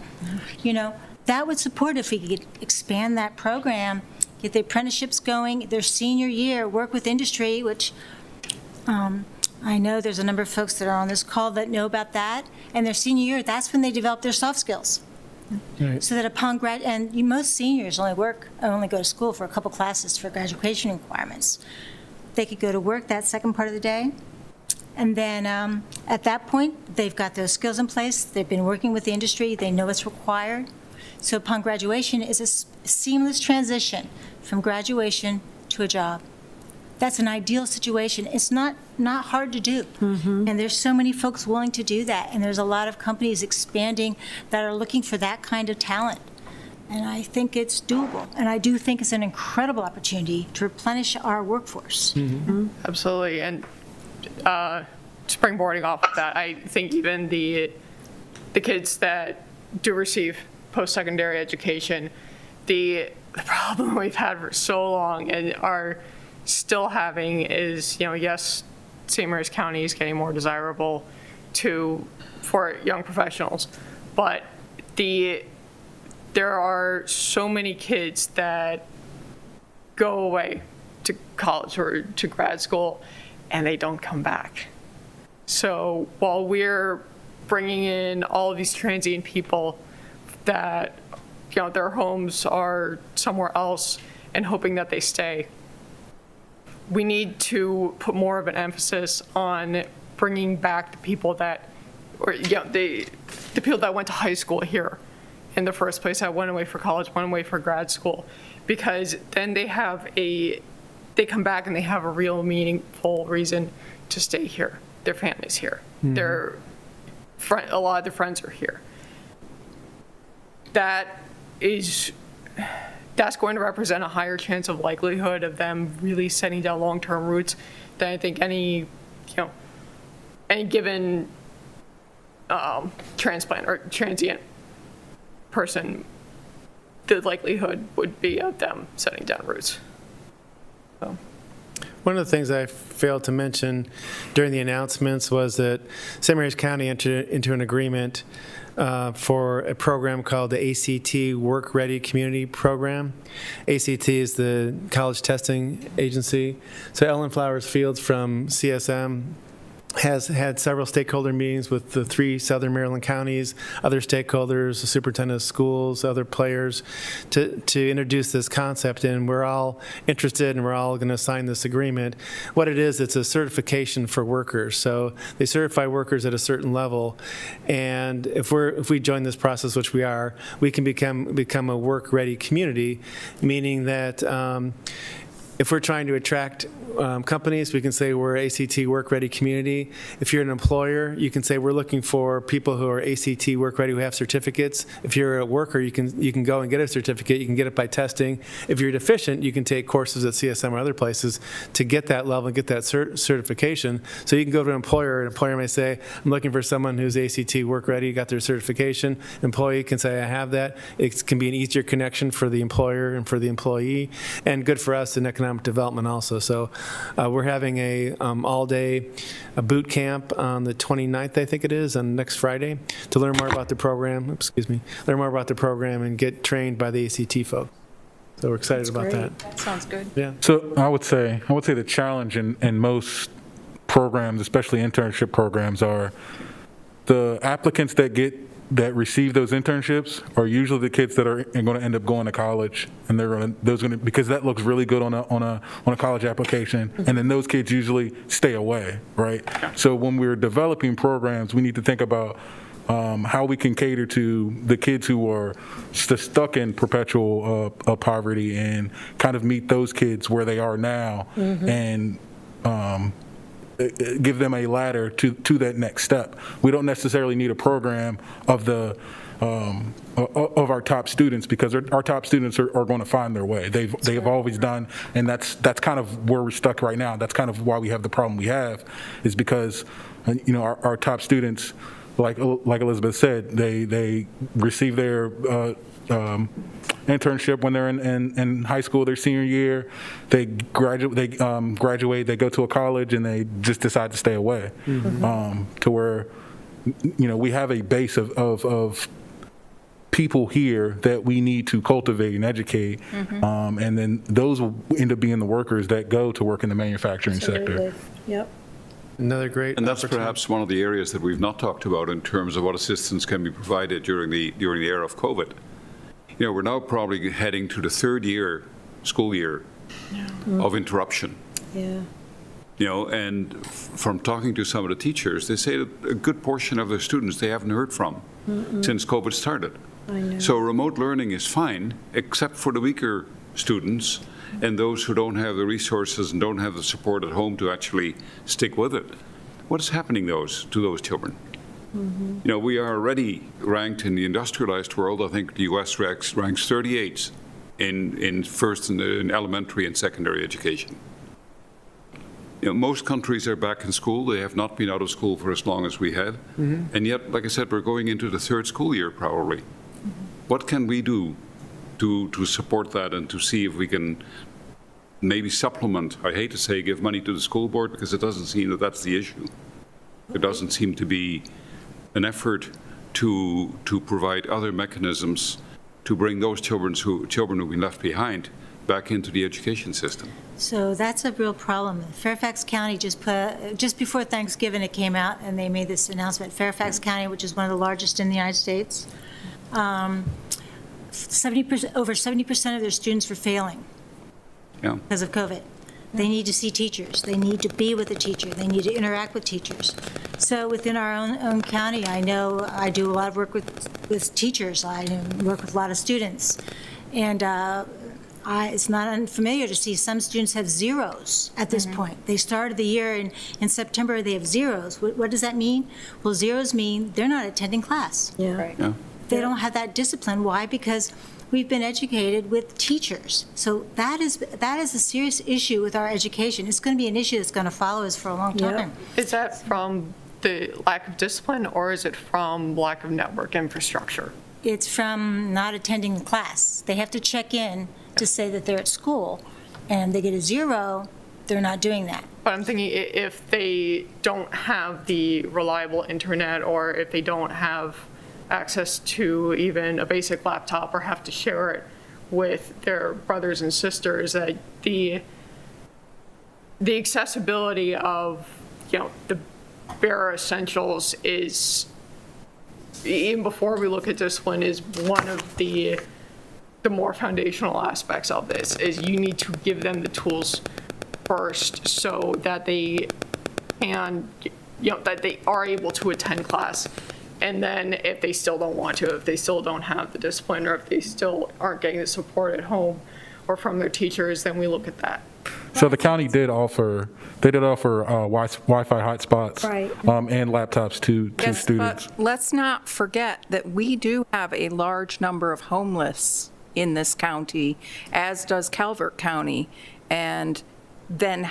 that would support if we could expand that program, get the apprenticeships going, their senior year, work with industry, which I know there's a number of folks that are on this call that know about that. And their senior year, that's when they develop their soft skills. Right. So that upon most seniors only go to school for a couple classes for graduation requirements. They could go to work that second part of the day. And then at that point, they've got those skills in place. They've been working with the industry. They know what's required. So upon graduation is a seamless transition from graduation to a job. That's an ideal situation. It's not hard to do. And there's so many folks willing to do that. And there's a lot of companies expanding that are looking for that kind of talent. And I think it's doable. And I do think it's an incredible opportunity to replenish our workforce. Absolutely. And springboarding off of that, I think even the kids that do receive post-secondary education, the problem we've had for so long and are still having is, yes, St. Mary's County is getting more desirable for young professionals, but there are so many kids that go away to college or to grad school and they don't come back. So while we're bringing in all of these transient people that their homes are somewhere else and hoping that they stay, we need to put more of an emphasis on bringing back the people that, the people that went to high school here in the first place, that went away for college, went away for grad school, because then they come back and they have a real meaningful reason to stay here. Their family's here. A lot of their friends are here. That's going to represent a higher chance of likelihood of them really setting down long-term roots than I think any given transplant or transient person, the likelihood would be of them setting down roots. So. One of the things I failed to mention during the announcements was that St. Mary's County entered into an agreement for a program called the ACT Work Ready Community Program. ACT is the college testing agency. So Ellen Flowers Fields from CSM has had several stakeholder meetings with the 3 Southern Maryland counties, other stakeholders, the superintendent of schools, other players, to introduce this concept. And we're all interested and we're all going to sign this agreement. What it is, it's a certification for workers. So they certify workers at a certain level. And if we join this process, which we are, we can become a work-ready community, meaning that if we're trying to attract companies, we can say we're ACT Work Ready Community. If you're an employer, you can say we're looking for people who are ACT Work Ready who have certificates. If you're a worker, you can go and get a certificate. You can get it by testing. If you're deficient, you can take courses at CSM or other places to get that level and get that certification. So you can go to an employer. An employer may say, I'm looking for someone who's ACT Work Ready, got their certification. Employee can say, I have that. It can be an easier connection for the employer and for the employee, and good for us in economic development also. So we're having a all-day boot camp on the 29th, I think it is, on next Friday, to learn more about the program. Learn more about the program and get trained by the ACT folks. So we're excited about that. That sounds good. Yeah. So I would say the challenge in most programs, especially internship programs, are the applicants that receive those internships are usually the kids that are going to end up going to college, and because that looks really good on a college application, and then those kids usually stay away, right? So when we're developing programs, we need to think about how we can cater to the kids who are stuck in perpetual poverty and kind of meet those kids where they are now, and give them a ladder to that next step. We don't necessarily need a program of our top students, because our top students are going to find their way. They've always done, and that's kind of where we're stuck right now. That's kind of why we have the problem we have, is because our top students, like Elizabeth said, they receive their internship when they're in high school, their senior year. They graduate, they go to a college, and they just decide to stay away. To where we have a base of people here that we need to cultivate and educate, and then those will end up being the workers that go to work in the manufacturing sector. Yep. Another great. And that's perhaps one of the areas that we've not talked about in terms of what assistance can be provided during the era of COVID. We're now probably heading to the third school year of interruption. Yeah. And from talking to some of the teachers, they say that a good portion of their students they haven't heard from since COVID started. I know. So remote learning is fine, except for the weaker students and those who don't have the resources and don't have the support at home to actually stick with it. What is happening to those children? We are already ranked in the industrialized world. I think the U.S. ranks 38th in first in elementary and secondary education. Most countries are back in school. They have not been out of school for as long as we have. And yet, like I said, we're going into the third school year probably. What can we do to support that and to see if we can maybe supplement? I hate to say give money to the school board, because it doesn't seem that that's the issue. There doesn't seem to be an effort to provide other mechanisms to bring those children who've been left behind back into the education system. So that's a real problem. Fairfax County just before Thanksgiving, it came out and they made this announcement. Fairfax County, which is one of the largest in the United States, 70%, over 70% of their students were failing because of COVID. They need to see teachers. They need to be with the teacher. They need to interact with teachers. So within our own county, I know I do a lot of work with teachers. I work with a lot of students. And it's not unfamiliar to see some students have zeros at this point. They started the year in September, they have zeros. What does that mean? Well, zeros mean they're not attending class. Yeah. Right. They don't have that discipline. Why? Because we've been educated with teachers. So that is a serious issue with our education. It's going to be an issue that's going to follow us for a long time. Is that from the lack of discipline, or is it from lack of network infrastructure? It's from not attending the class. They have to check in to say that they're at school, and they get a zero, they're not doing that. But I'm thinking if they don't have the reliable internet, or if they don't have access to even a basic laptop, or have to share it with their brothers and sisters, that the accessibility of the bare essentials is, even before we look at discipline, is one of the more foundational aspects of this. Is you need to give them the tools first so that they can, that they are able to attend class. And then if they still don't want to, if they still don't have the discipline, or if they still aren't getting the support at home or from their teachers, then we look at that. So the county did offer Wi-Fi hotspots, Right. And laptops to Yes, students. but let's not forget that we do have a large number of homeless in this county, as does Calvert County. And then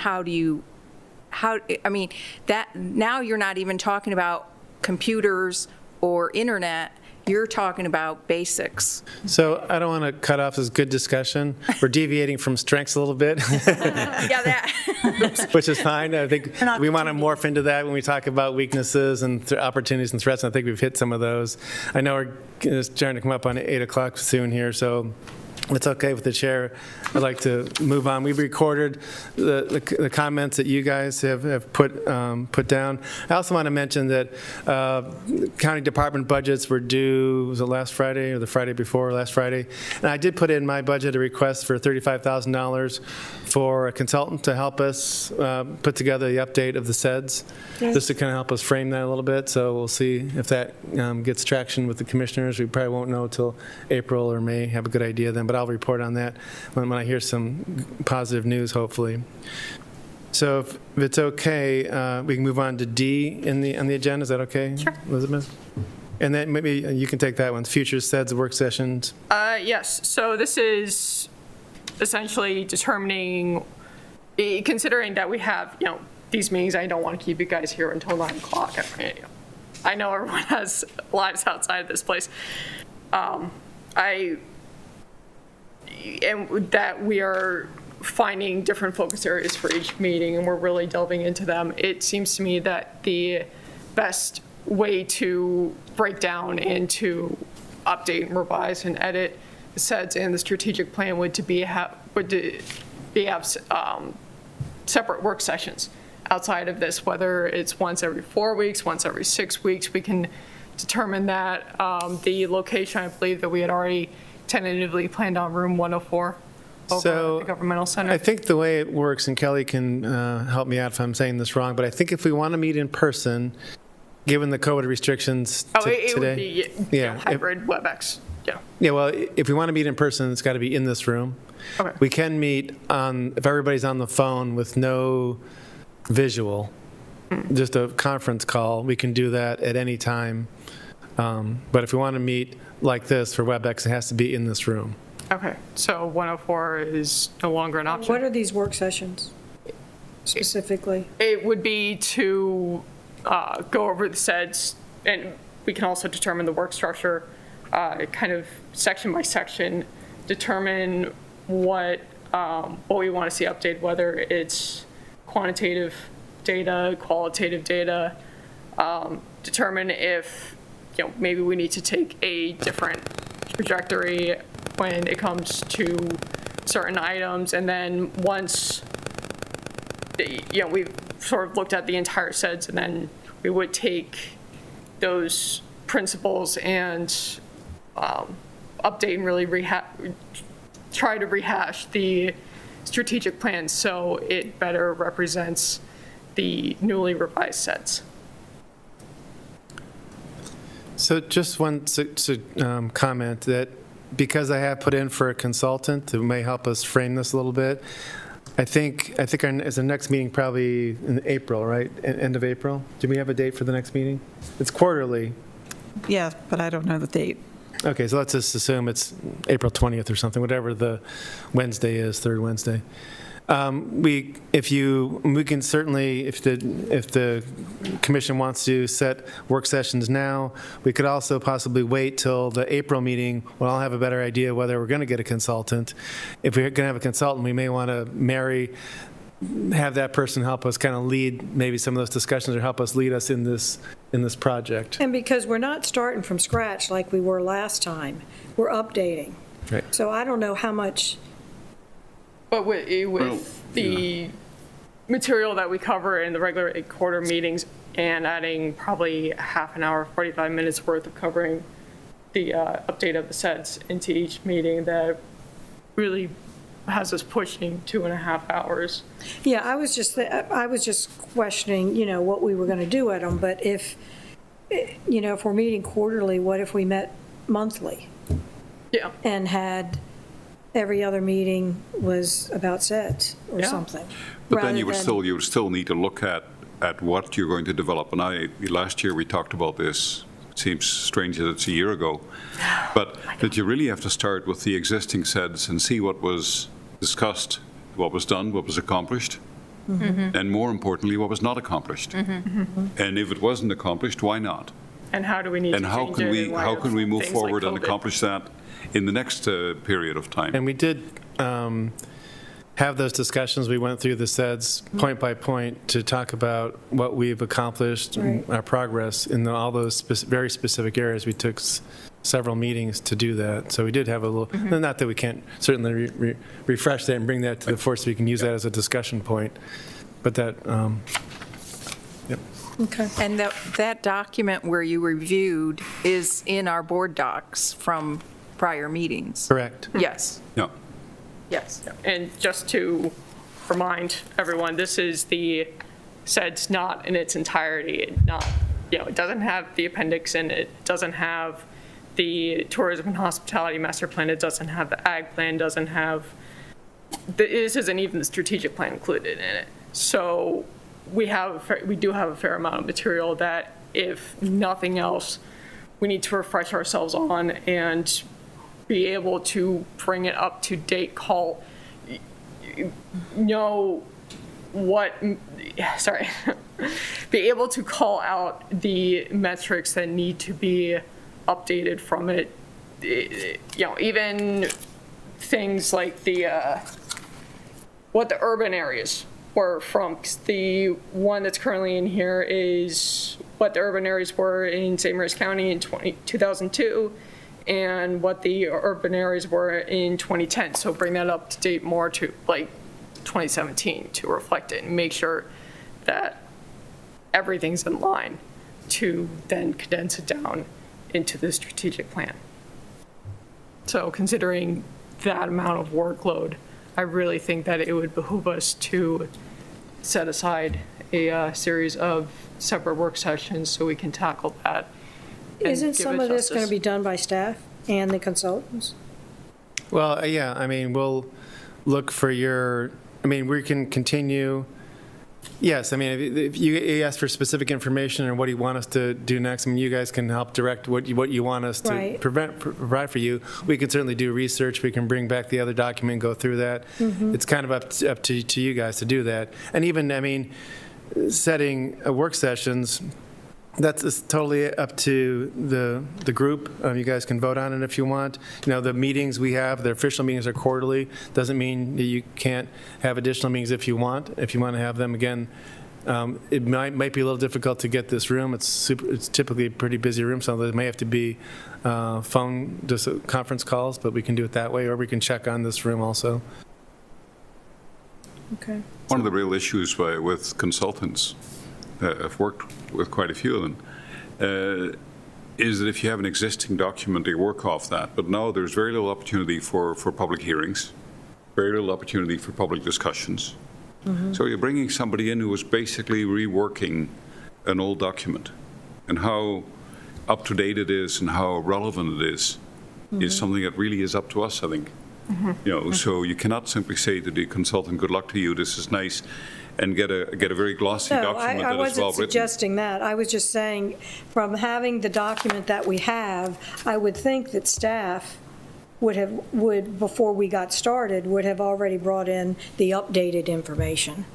that now you're not even talking about computers or internet, you're talking about basics. So I don't want to cut off this good discussion. We're deviating from strengths a little bit, Yeah, that. which is fine. I think we want to morph into that when we talk about weaknesses and opportunities and threats, and I think we've hit some of those. I know we're trying to come up on 8 o'clock soon here, so it's okay with the chair. I'd like to move on. We've recorded the comments that you guys have put down. I also want to mention that county department budgets were due, was it last Friday or the Friday before last Friday? And I did put in my budget a request for $35,000 for a consultant to help us put together the update of the SEDS, just to kind of help us frame that a little bit. So we'll see if that gets traction with the commissioners. We probably won't know till April or May, have a good idea then, but I'll report on that when I hear some positive news, hopefully. So if it's okay, we can move on to D on the agenda. Is that okay? Sure. Elizabeth? And then maybe you can take that one, future SEDS work sessions. Yes, so this is essentially determining, considering that we have, these meetings, I don't want to keep you guys here until 9 o'clock. I know everyone has lives outside of this place. And that we are finding different focus areas for each meeting, and we're really delving into them. It seems to me that the best way to break down and to update and revise and edit the SEDS and the strategic plan would be have separate work sessions outside of this, whether it's once every 4 weeks, once every 6 weeks. We can determine that. The location, I believe that we had already tentatively planned on room 104 over at the governmental center. I think the way it works, and Kelly can help me out if I'm saying this wrong, but I think if we want to meet in person, given the COVID restrictions it today. would be hybrid WebEx. Yeah. Yeah, well, if we want to meet in person, it's got to be in this room. Okay. We can meet if everybody's on the phone with no visual, just a conference call. We can do that at any time. But if we want to meet like this for WebEx, it has to be in this room. Okay, so 104 is no longer an option. What are these work sessions specifically? It would be to go over the SEDS, and we can also determine the work structure, kind of section by section, determine what we want to see updated, whether it's quantitative data, qualitative data, determine if maybe we need to take a different trajectory when it comes to certain items, and then once we've sort of looked at the entire SEDS, and then we would take those principles and update and really try to rehash the strategic plan so it better represents the newly revised SEDS. So just one comment that because I have put in for a consultant who may help us frame this a little bit, I think is the next meeting probably in April, right? End of April? Do we have a date for the next meeting? It's quarterly. Yeah, but I don't know the date. Okay, so let's just assume it's April 20th or something, whatever the Wednesday is, third Wednesday. We can certainly, if the commission wants to set work sessions now, we could also possibly wait till the April meeting when I'll have a better idea whether we're going to get a consultant. If we're going to have a consultant, we may want to have that person help us kind of lead maybe some of those discussions or help us lead us in this project. And because we're not starting from scratch like we were last time, we're updating. Right. So I don't know how much. But with the material that we cover in the regular quarter meetings and adding probably half an hour, 45 minutes worth of covering the update of the SEDS into each meeting, that really has us pushing 2.5 hours. Yeah, I was just questioning, what we were going to do at them. But if we're meeting quarterly, what if we met monthly? Yeah. And had every other meeting was about SEDS or something. But then you would still need to look at what you're going to develop. And last year we talked about this. It seems strange that it's a year ago, but that you really have to start with the existing SEDS and see what was discussed, what was done, what was accomplished, and more importantly, what was not accomplished. And if it wasn't accomplished, why not? And how do we need to change it? How can we move things forward like and COVID? accomplish that in the next period of time? And we did have those discussions. We went through the SEDS point by point to talk about what we've accomplished, our progress in all those very specific areas. We took several meetings to do that. So we did have a little, not that we can't certainly refresh that and bring that to the fore so we can use that as a discussion point, but that, yep. Okay. And that document where you reviewed is in our board docs from prior meetings? Correct. Yes. Yeah. Yes, and just to remind everyone, this is the SEDS not in its entirety. It doesn't have the appendix in it. It doesn't have the tourism and hospitality master plan. It doesn't have the ag plan. This isn't even the strategic plan included in it. So we do have a fair amount of material that, if nothing else, we need to refresh ourselves on and be able to bring it up to date, be able to call out the metrics that need to be updated from it. Even things like what the urban areas were from. 'Cause the one that's currently in here is what the urban areas were in St. Mary's County in 2002 and what the urban areas were in 2010. So bring that up to date more to like 2017 to reflect it and make sure that everything's in line to then condense it down into the strategic plan. So considering that amount of workload, I really think that it would behoove us to set aside a series of separate work sessions so we can tackle that. and Isn't give some it of this going to justice. be done by staff and the consultants? Well, yeah, I mean, we'll look for we can continue. Yes, I mean, if you ask for specific information and what do you want us to do next, I mean, you guys can help direct what you want us to Right. provide for you. We can certainly do research. We can bring back the other document and go through that. It's kind of up to you guys to do that. And even, I mean, setting work sessions, that's totally up to the group. You guys can vote on it if you want. The meetings we have, the official meetings are quarterly. Doesn't mean that you can't have additional meetings if you want. If you want to have them again, it might be a little difficult to get this room. It's typically a pretty busy room, so there may have to be just conference calls, but we can do it that way, or we can check on this room also. Okay. One of the real issues with consultants, I've worked with quite a few of them, is that if you have an existing document, they work off that. But now there's very little opportunity for public hearings, very little opportunity for public discussions. So you're bringing somebody in who is basically reworking an old document, and how up to date it is and how relevant it is something that really is up to us, I think. So you cannot simply say to the consultant, good luck to you, this is nice, and get a very glossy No, document I that is well wasn't written. suggesting that. I was just saying, from having the document that we have, I would think that staff would, before we got started, would have already brought in the updated information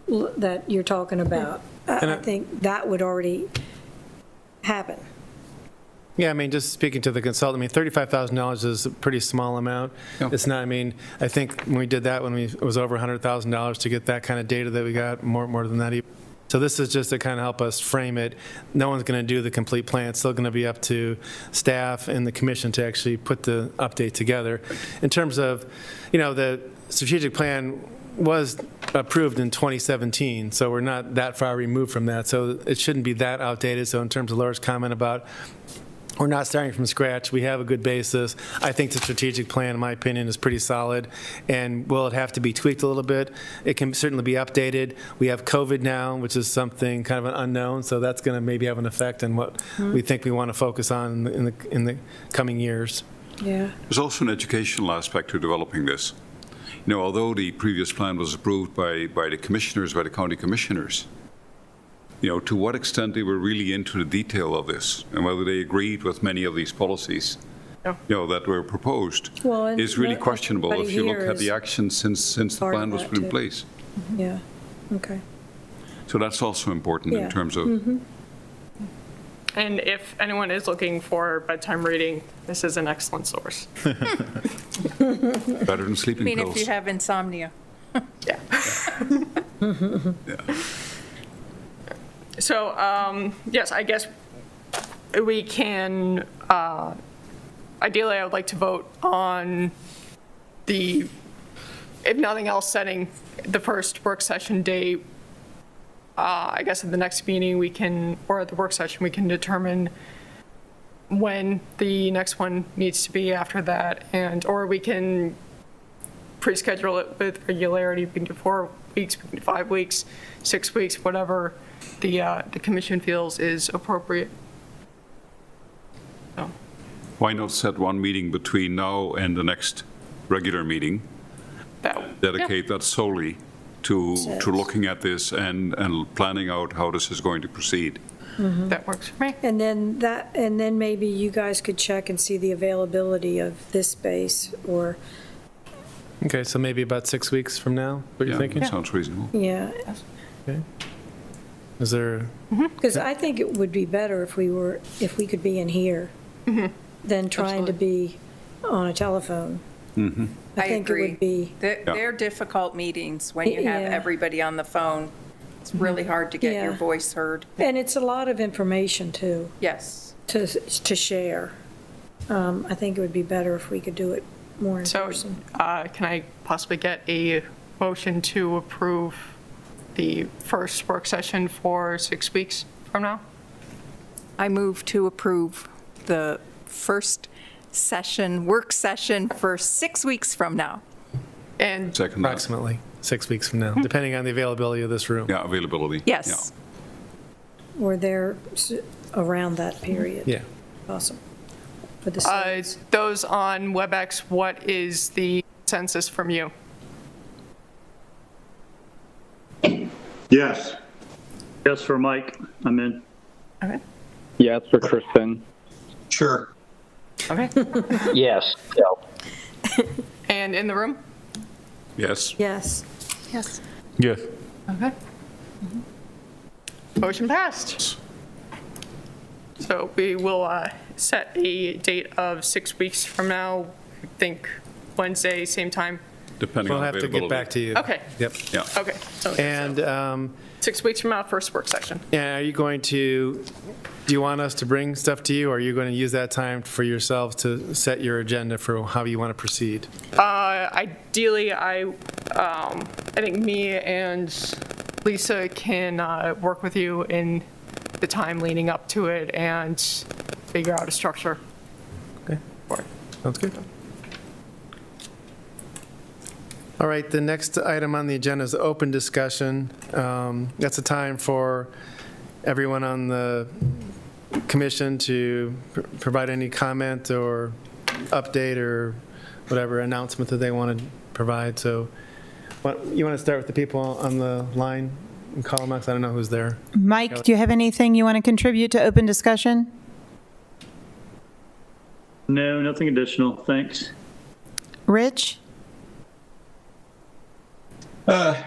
that you're talking about. I think that would already happen. Yeah, I mean, just speaking to the consultant, I mean, $35,000 is a pretty small amount. Yeah. It's not, I mean, I think when we did that, it was over $100,000 to get that kind of data that we got, more than that even. So this is just to kind of help us frame it. No one's going to do the complete plan. It's still going to be up to staff and the commission to actually put the update together. In terms of, the strategic plan was approved in 2017, so we're not that far removed from that. So it shouldn't be that outdated. So in terms of Laura's comment about we're not starting from scratch. We have a good basis. I think the strategic plan, in my opinion, is pretty solid. And will it have to be tweaked a little bit? It can certainly be updated. We have COVID now, which is something kind of an unknown, so that's going to maybe have an effect on what we think we want to focus on in the coming years. Yeah. There's also an educational aspect to developing this. Although the previous plan was approved by the commissioners, by the county commissioners, to what extent they were really into the detail of this and whether they agreed with many of these policies, that were proposed, Well, and is really not questionable if you look everybody at the here action since the part of plan was that, put in too. place. Yeah, okay. So that's also important Yeah. in terms of, And if anyone is looking for bedtime reading, this is an excellent source. better than sleeping I mean, pills. if you have insomnia. Yeah. Yeah. So, yes, I guess we can, ideally, I would like to vote on if nothing else, setting the first work session date. I guess at the next meeting or at the work session, we can determine when the next one needs to be after that, or we can pre-schedule it with regularity. We can do 4 weeks, we can do 5 weeks, 6 weeks, whatever the commission feels is appropriate. So, Why not set one meeting between now and the next regular meeting, dedicate that solely to looking at this and planning out how this is going to proceed. That works for me. And then maybe you guys could check and see the availability of this space, or, Okay, so maybe about 6 weeks from now, what you're thinking? Sounds reasonable. yeah. Okay. Is there, Because I think it would be better if we could be in here than trying to be on a telephone. I think it agree. would be, They're difficult meetings when you have Yeah. everybody on the phone. It's really hard to get your Yeah. voice heard. and it's a lot of information, too, Yes. to share. I think it would be better if we could do it more in So person. can I possibly get a motion to approve the first work session for 6 weeks from now? I move to approve the first work session for 6 weeks from now. And Second that. approximately 6 weeks from now, depending on the availability of this room? Yeah, availability. Yes. Or there around that period. Yeah. Awesome. For the slides. those on WebEx, what is the consensus from you? Yes. Yes, for Mike, I'm in. Okay. Yes, for Kristen. Sure. Okay. Yes. Yeah. And in the room? Yes. Yes. Yes. Yes. Okay. Motion passed. So we will set a date of 6 weeks from now, I think Wednesday, same time. Depending We'll on have to availability. get back to you. Okay. Yep. Yeah. Okay. So And 6 weeks from now, first work session. are you going to, do you want us to bring stuff to you, or are you going to use that time for yourself to set your agenda for how you want to proceed? Ideally, I think me and Lisa can work with you in the time leading up to it and figure out a structure. Okay. Sounds good. All right, the next item on the agenda is open discussion. That's a time for everyone on the commission to provide any comment or update or whatever announcement that they want to provide. So you want to start with the people on the line and call them out, 'cause I don't know who's there. Mike, do you have anything you want to contribute to open discussion? No, nothing additional, thanks. Rich?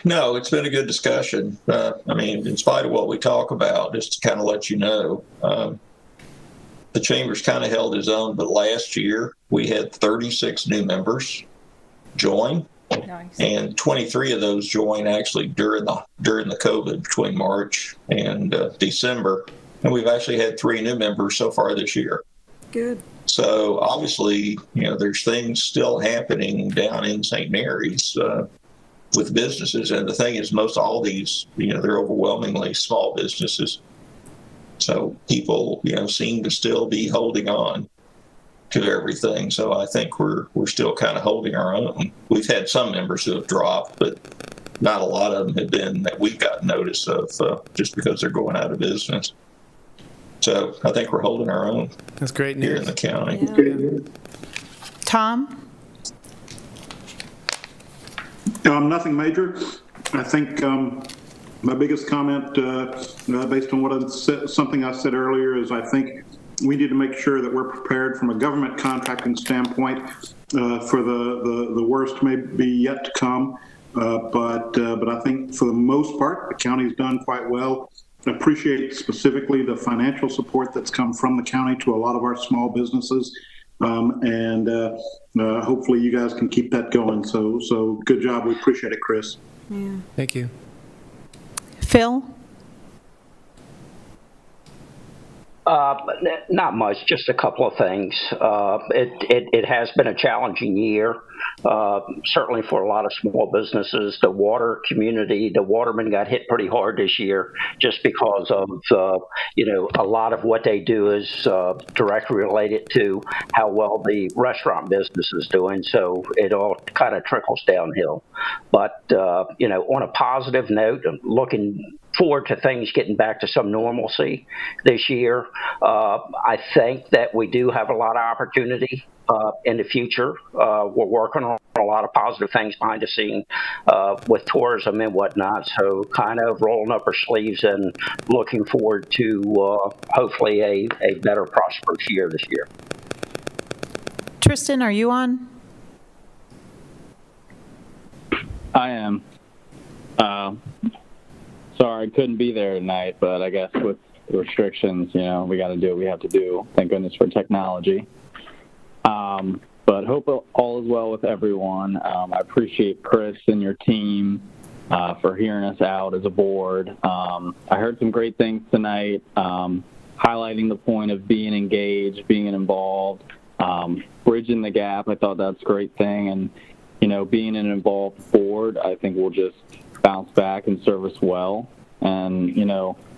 No, it's been a good discussion. I mean, in spite of what we talk about, just to kind of let you know, the Chamber's kind of held its own, but last year we had 36 new members join, Nice. and 23 of those joined actually during the COVID between March and December, and we've actually had 3 new members so far this year. Good. So obviously, there's things still happening down in St. Mary's with businesses. And the thing is, most all these, they're overwhelmingly small businesses. So people, seem to still be holding on to everything. So I think we're still kind of holding our own. We've had some members who have dropped, but not a lot of them have been that we've got notice of just because they're going out of business. So I think we're holding our own. That's great Here news. in the county. Yeah. Tom? Nothing major. I think my biggest comment, based on what something I said earlier, is I think we need to make sure that we're prepared from a government contracting standpoint for the worst may be yet to come. But I think for the most part, the county's done quite well. I appreciate specifically the financial support that's come from the county to a lot of our small businesses. And hopefully you guys can keep that going. So good job. We appreciate it, Chris. Yeah. Thank you. Phil? Not much, just a couple of things. It has been a challenging year, certainly for a lot of small businesses. The water community, the watermen got hit pretty hard this year just because of, a lot of what they do is directly related to how well the restaurant business is doing. So it all kind of trickles downhill. But, on a positive note, looking forward to things getting back to some normalcy this year. I think that we do have a lot of opportunity in the future. We're working on a lot of positive things behind the scene with tourism and whatnot. So kind of rolling up our sleeves and looking forward to hopefully a better, prosperous year this year. Tristan, are you on? I am. Sorry, I couldn't be there tonight, but I guess with restrictions, we got to do what we have to do. Thank goodness for technology. But hope all is well with everyone. I appreciate Chris and your team for hearing us out as a board. I heard some great things tonight, highlighting the point of being engaged, being involved, bridging the gap. I thought that's a great thing. And, being an involved board, I think will just bounce back and serve us well. And,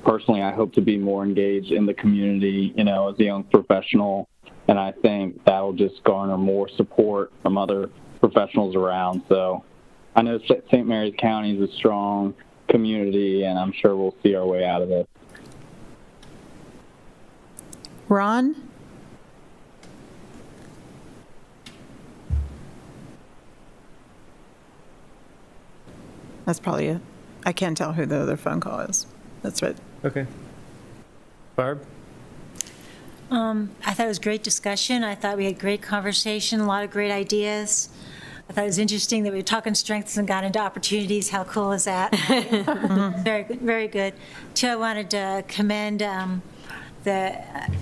personally, I hope to be more engaged in the community, as a young professional. And I think that will just garner more support from other professionals around. So I know St. Mary's County is a strong community, and I'm sure we'll see our way out of this. Ron? That's probably it. I can't tell who the other phone call is. That's right. Okay. Barb? I thought it was great discussion. I thought we had great conversation, a lot of great ideas. I thought it was interesting that we were talking strengths and got into opportunities. How cool is that? Very good, very good. Too, I wanted to commend the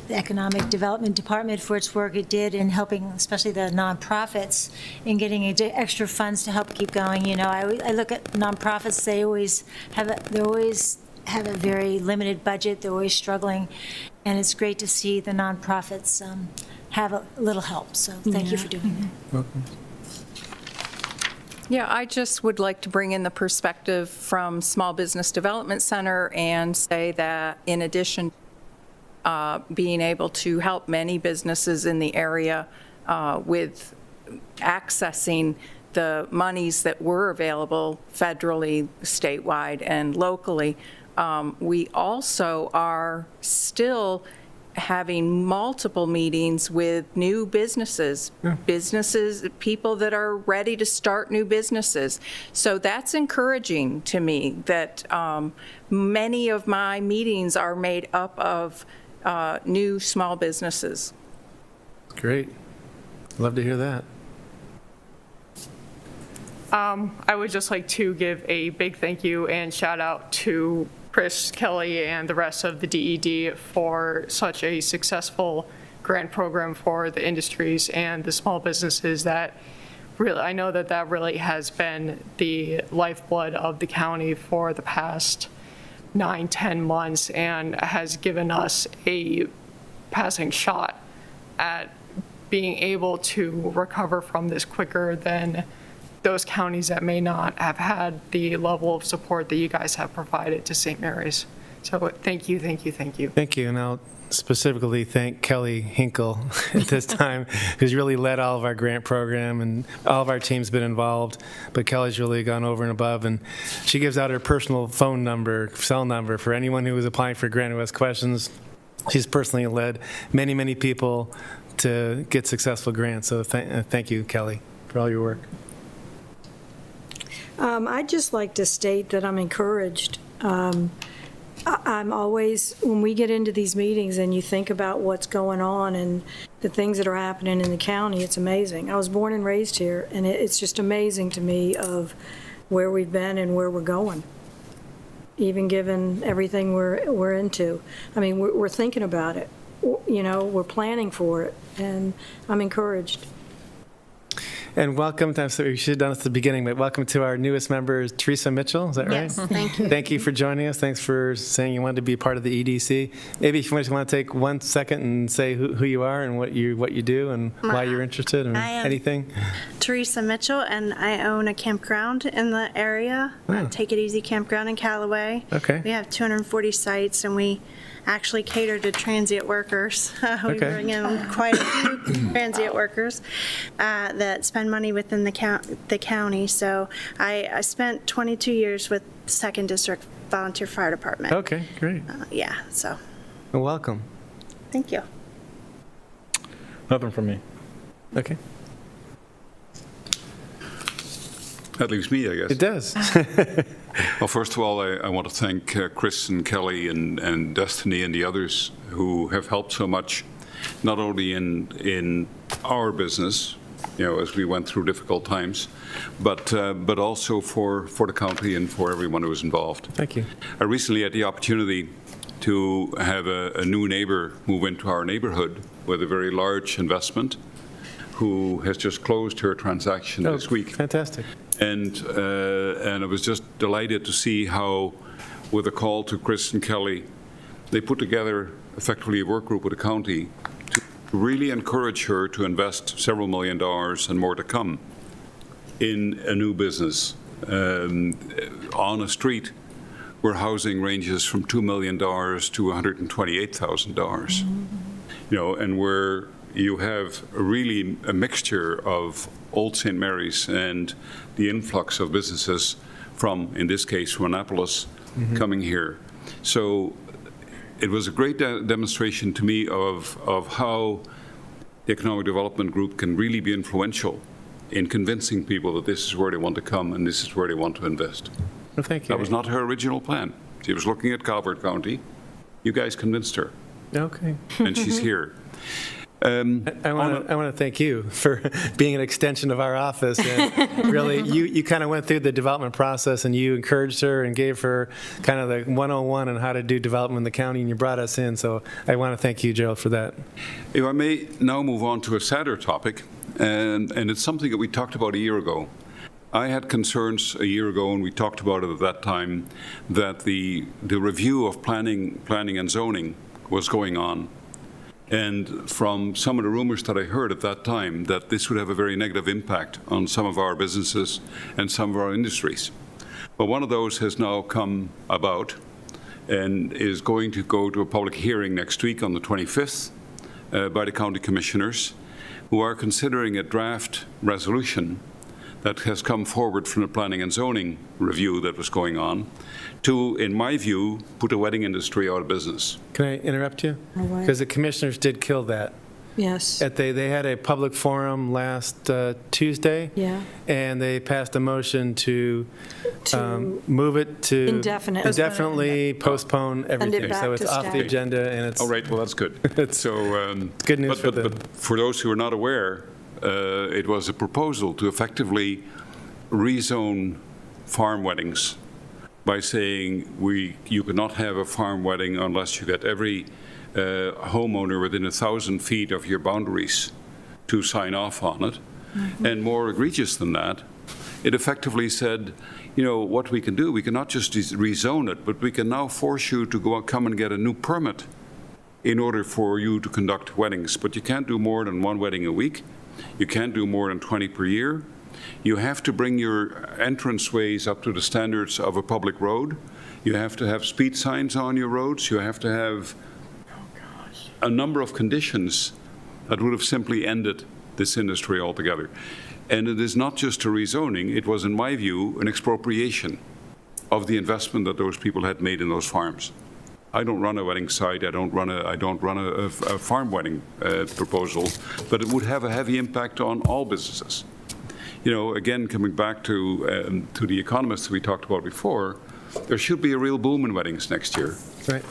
Economic Development Department for its work it did in helping, especially the nonprofits, in getting extra funds to help keep going. I look at nonprofits; they always have a very limited budget. They're always struggling, and it's great to see the nonprofits have a little help. So thank you for doing that. Welcome. Yeah, I just would like to bring in the perspective from Small Business Development Center and say that in addition being able to help many businesses in the area with accessing the monies that were available federally, statewide, and locally, we also are still having multiple meetings with new businesses, people that are ready to start new businesses. So that's encouraging to me that many of my meetings are made up of new small businesses. Great. Love to hear that. I would just like to give a big thank you and shout out to Chris, Kelly, and the rest of the DED for such a successful grant program for the industries and the small businesses that really, I know that really has been the lifeblood of the county for the past 9-10 months and has given us a passing shot at being able to recover from this quicker than those counties that may not have had the level of support that you guys have provided to St. Mary's. So thank you, thank you, thank you. Thank you, and I'll specifically thank Kelly Hinkle at this time, who's really led all of our grant program, and all of our team's been involved, but Kelly's really gone over and above, and she gives out her personal phone number, cell number, for anyone who is applying for a grant who has questions. She's personally led many, many people to get successful grants, so thank you, Kelly, for all your work. I'd just like to state that I'm encouraged. I'm always, when we get into these meetings and you think about what's going on and the things that are happening in the county, it's amazing. I was born and raised here, and it's just amazing to me of where we've been and where we're going, even given everything we're into. I mean, we're thinking about it. We're planning for it, and I'm encouraged. And welcome, we should have done this at the beginning, but welcome to our newest member, Teresa Mitchell, is that right? Yes, thank you. Thank you for joining us. Thanks for saying you wanted to be part of the EDC. Maybe if you want to take 1 second and say who you are and what you do and why you're interested or anything. Teresa Mitchell, and I own a campground in the area, Take It Easy Campground in Callaway. Okay. We have 240 sites, and we actually cater to transient workers. We bring in quite a few transient workers that spend money within the county. So I spent 22 years with 2nd District volunteer fire department. Okay, great. Yeah, so, Well, welcome. thank you. Nothing from me. Okay. That leaves me, I guess. It does. Well, first of all, I want to thank Chris and Kelly and Destiny and the others who have helped so much, not only in our business, as we went through difficult times, but also for the county and for everyone who was involved. Thank you. I recently had the opportunity to have a new neighbor move into our neighborhood with a very large investment, who has just closed her transaction this week. Fantastic. And I was just delighted to see how, with a call to Chris and Kelly, they put together effectively a work group with the county to really encourage her to invest several $1 million and more to come in a new business on a street where housing ranges from $2 million to $128,000. And where you have really a mixture of Old St. Mary's and the influx of businesses from, in this case, from Annapolis, coming here. So it was a great demonstration to me of how the Economic Development Group can really be influential in convincing people that this is where they want to come and this is where they want to invest. Well, thank you. That was not her original plan. She was looking at Calvert County. You guys convinced her. Okay. And she's here. I want to thank you for being an extension of our office. And really, you kind of went through the development process, and you encouraged her and gave her kind of the 101 on how to do development in the county, and you brought us in. So I want to thank you, Gerald, for that. If I may now move on to a sadder topic, and it's something that we talked about a year ago. I had concerns a year ago, and we talked about it at that time, that the review of planning and zoning was going on. And from some of the rumors that I heard at that time, that this would have a very negative impact on some of our businesses and some of our industries. But one of those has now come about and is going to go to a public hearing next week on the 25th by the county commissioners, who are considering a draft resolution that has come forward from the planning and zoning review that was going on to, in my view, put the wedding industry out of business. Can I interrupt you? Why? Because the commissioners did kill that. Yes. They had a public forum last Tuesday. Yeah. And they passed a motion to move it to indefinitely postpone everything. back So it's to off the staff. agenda, and it's All right, well, that's good. So, good news for them. But for those who are not aware, it was a proposal to effectively rezone farm weddings by saying you could not have a farm wedding unless you get every homeowner within 1,000 feet of your boundaries to sign off on it. And more egregious than that, it effectively said, what we can do, we can not just rezone it, but we can now force you to come and get a new permit in order for you to conduct weddings. But you can't do more than one wedding a week. You can't do more than 20 per year. You have to bring your entranceways up to the standards of a public road. You have to have speed signs on your roads. You have to have a number of conditions that would have simply ended this industry altogether. And it is not just a rezoning. It was, in my view, an expropriation of the investment that those people had made in those farms. I don't run a wedding site. I don't run a farm wedding proposal, but it would have a heavy impact on all businesses. Again, coming back to the economists we talked about before, there should be a real boom in weddings next year. Right.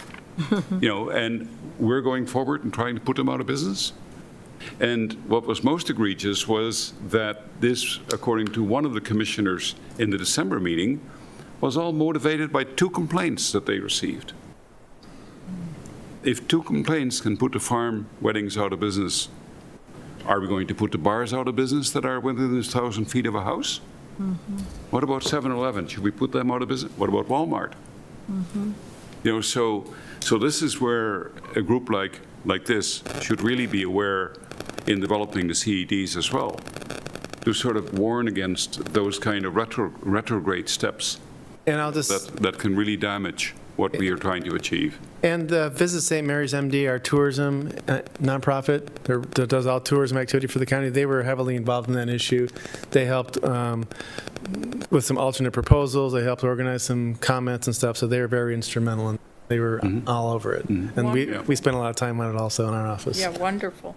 And we're going forward and trying to put them out of business. And what was most egregious was that this, according to one of the commissioners in the December meeting, was all motivated by 2 complaints that they received. If 2 complaints can put the farm weddings out of business, are we going to put the bars out of business that are within 1,000 feet of a house? What about 7-Eleven? Should we put them out of business? What about Walmart? So this is where a group like this should really be aware in developing the CEDs as well, to sort of warn against those kind of retrograde steps And I'll just that can really damage what we are trying to achieve. And Visit St. Mary's MD, our tourism nonprofit that does all tourism activity for the county, they were heavily involved in that issue. They helped with some alternate proposals. They helped organize some comments and stuff, so they were very instrumental, and they were all over it. And we spent a lot of time on it also in our office. Yeah, wonderful.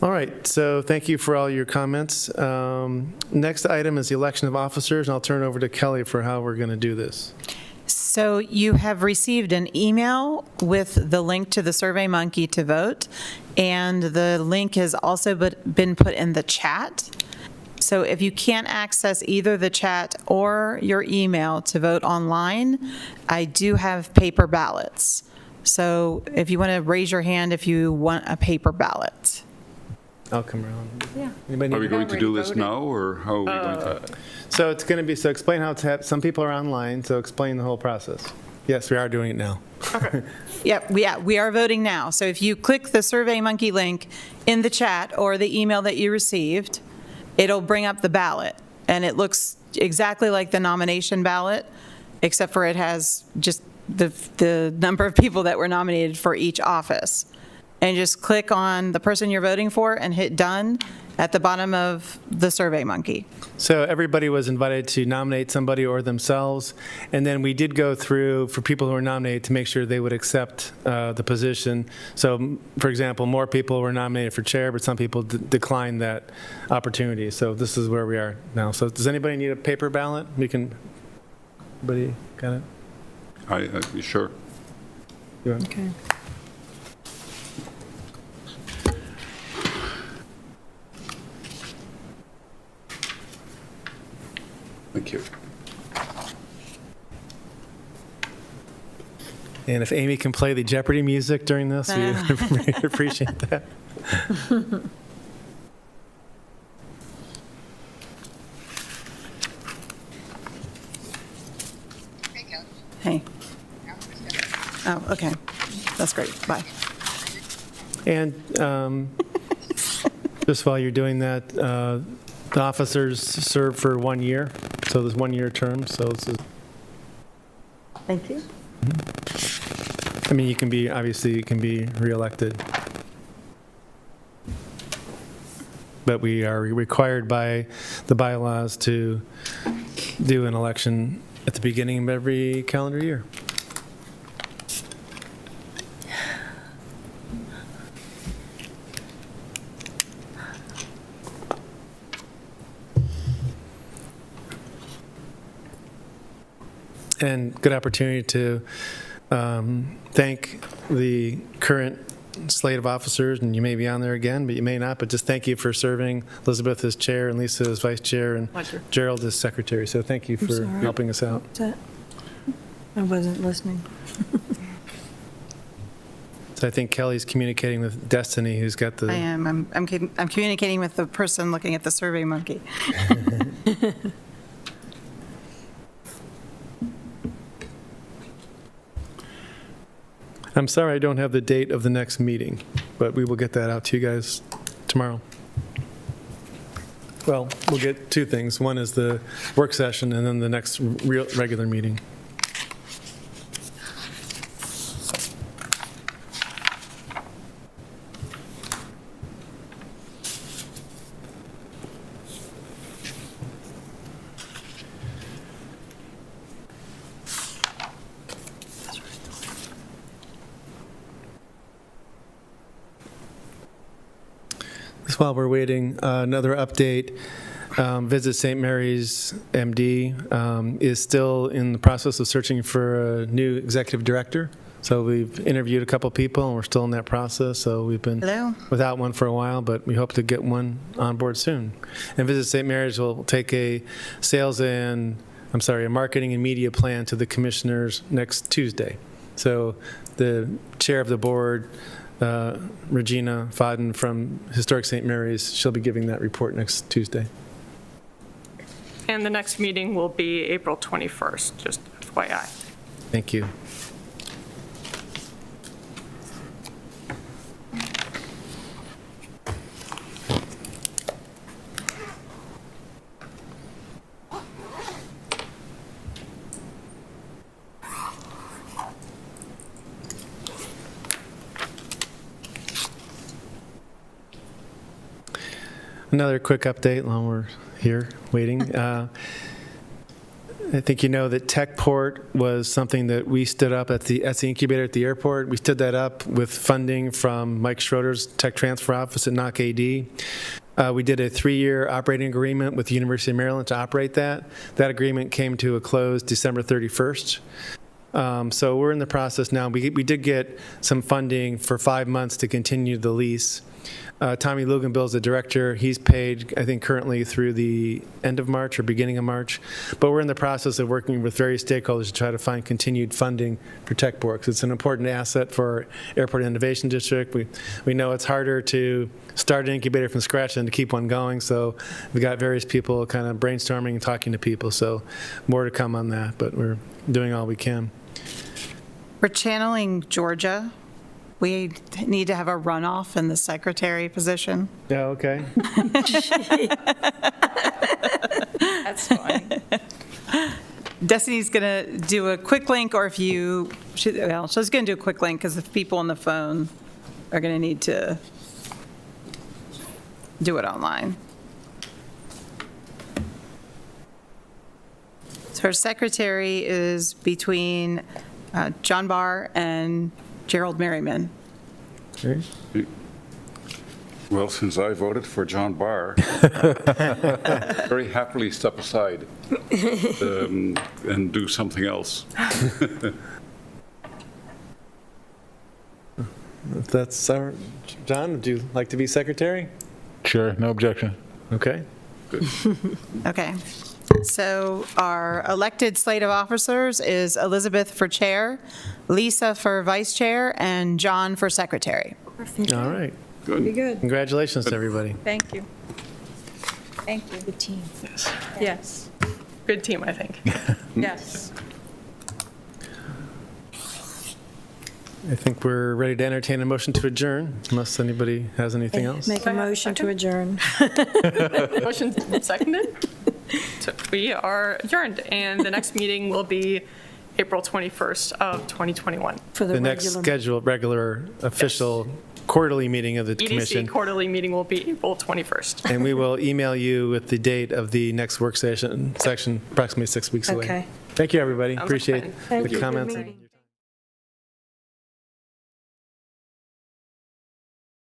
All right, so thank you for all your comments. Next item is the election of officers, and I'll turn it over to Kelly for how we're going to do this. So you have received an email with the link to the SurveyMonkey to vote, and the link has also been put in the chat. So if you can't access either the chat or your email to vote online, I do have paper ballots. So if you want to raise your hand if you want a paper ballot. I'll come around. Yeah. Anybody Are we need- going to do this now, or how are we going to? So it's going to be, so explain how to have, some people are online, so explain the whole process. Yes, we are doing it now. Yeah, we are voting now. So if you click the SurveyMonkey link in the chat or the email that you received, it'll bring up the ballot. And it looks exactly like the nomination ballot, except for it has just the number of people that were nominated for each office. And just click on the person you're voting for and hit done at the bottom of the SurveyMonkey. So everybody was invited to nominate somebody or themselves, and then we did go through, for people who were nominated, to make sure they would accept the position. So, for example, more people were nominated for chair, but some people declined that opportunity. So this is where we are now. So does anybody need a paper ballot? We can, everybody got it? Sure. Okay. Thank you. And if Amy can play the Jeopardy music during this, we really appreciate that. Hey. Oh, okay. That's great. Bye. And just while you're doing that, the officers serve for 1 year, so there's 1 year term, so this is, Thank you. I mean, you can be, obviously, you can be reelected. But we are required by the bylaws to do an election at the beginning of every calendar year. And good opportunity to thank the current slate of officers, and you may be on there again, but you may not, but just thank you for serving. Elizabeth as chair, and Lisa as vice chair, and Pleasure. Gerald as secretary. So thank you for sorry. helping us out. What's that? I wasn't listening. So I think Kelly's communicating with Destiny, who's got the... I am. I'm communicating with the person looking at the SurveyMonkey. I'm sorry I don't have the date of the next meeting, but we will get that out to you guys tomorrow. Well, we'll get two things. One is the work session, and then the next regular meeting. Just while we're waiting, another update. Visit St. Mary's MD is still in the process of searching for a new executive director. So we've interviewed a couple people, and we're still in that process. So we've been without one for a while, but we hope to get one on board soon. And Visit St. Mary's will take a marketing and media plan to the commissioners next Tuesday. So the chair of the board, Regina Fodden from Historic St. Mary's, she'll be giving that report next Tuesday. And the next meeting will be April 21st, just FYI. Thank you. Another quick update while we're here waiting. I think you know that TechPort was something that we stood up at the incubator at the airport. We stood that up with funding from Mike Schroeder's tech transfer office at NOC AD. We did a 3-year operating agreement with the University of Maryland to operate that. That agreement came to a close December 31st. So we're in the process now. We did get some funding for 5 months to continue the lease. Tommy Luganbill is the director. He's paid, I think, currently through the end of March or beginning of March. But we're in the process of working with various stakeholders to try to find continued funding for TechPort, because it's an important asset for our Airport Innovation District. We know it's harder to start an incubator from scratch than to keep one going. So we've got various people kind of brainstorming and talking to people. So more to come on that, but we're doing all we can. We're channeling Georgia. We need to have a runoff in the secretary position. Yeah, okay. That's fine. Destiny's going to do a quick link, or if you, she's going to do a quick link because the people on the phone are going to need to do it online. So her secretary is between John Barr and Gerald Merriman. Okay. Well, since I voted for John Barr, very happily step aside and do something else. If that's our, John, would you like to be secretary? Sure, no objection. Okay. Good. Okay. So our elected slate of officers is Elizabeth for chair, Lisa for vice chair, and John for secretary. All right. Pretty good. Congratulations to everybody. Thank you. Thank you. Good team. Yes. Good team, I think. Yes. I think we're ready to entertain a motion to adjourn, unless anybody has anything else. Make a motion to adjourn. Motion seconded? So we are adjourned, and the next meeting will be April 21st of 2021. For The next scheduled regular official quarterly meeting of the commission. EDC quarterly meeting will be April 21st. And we will email you with the date of the next work session, approximately 6 weeks away. Okay. Thank you, everybody. Sounds like Appreciate fun. Thank the you. Good comments. meeting.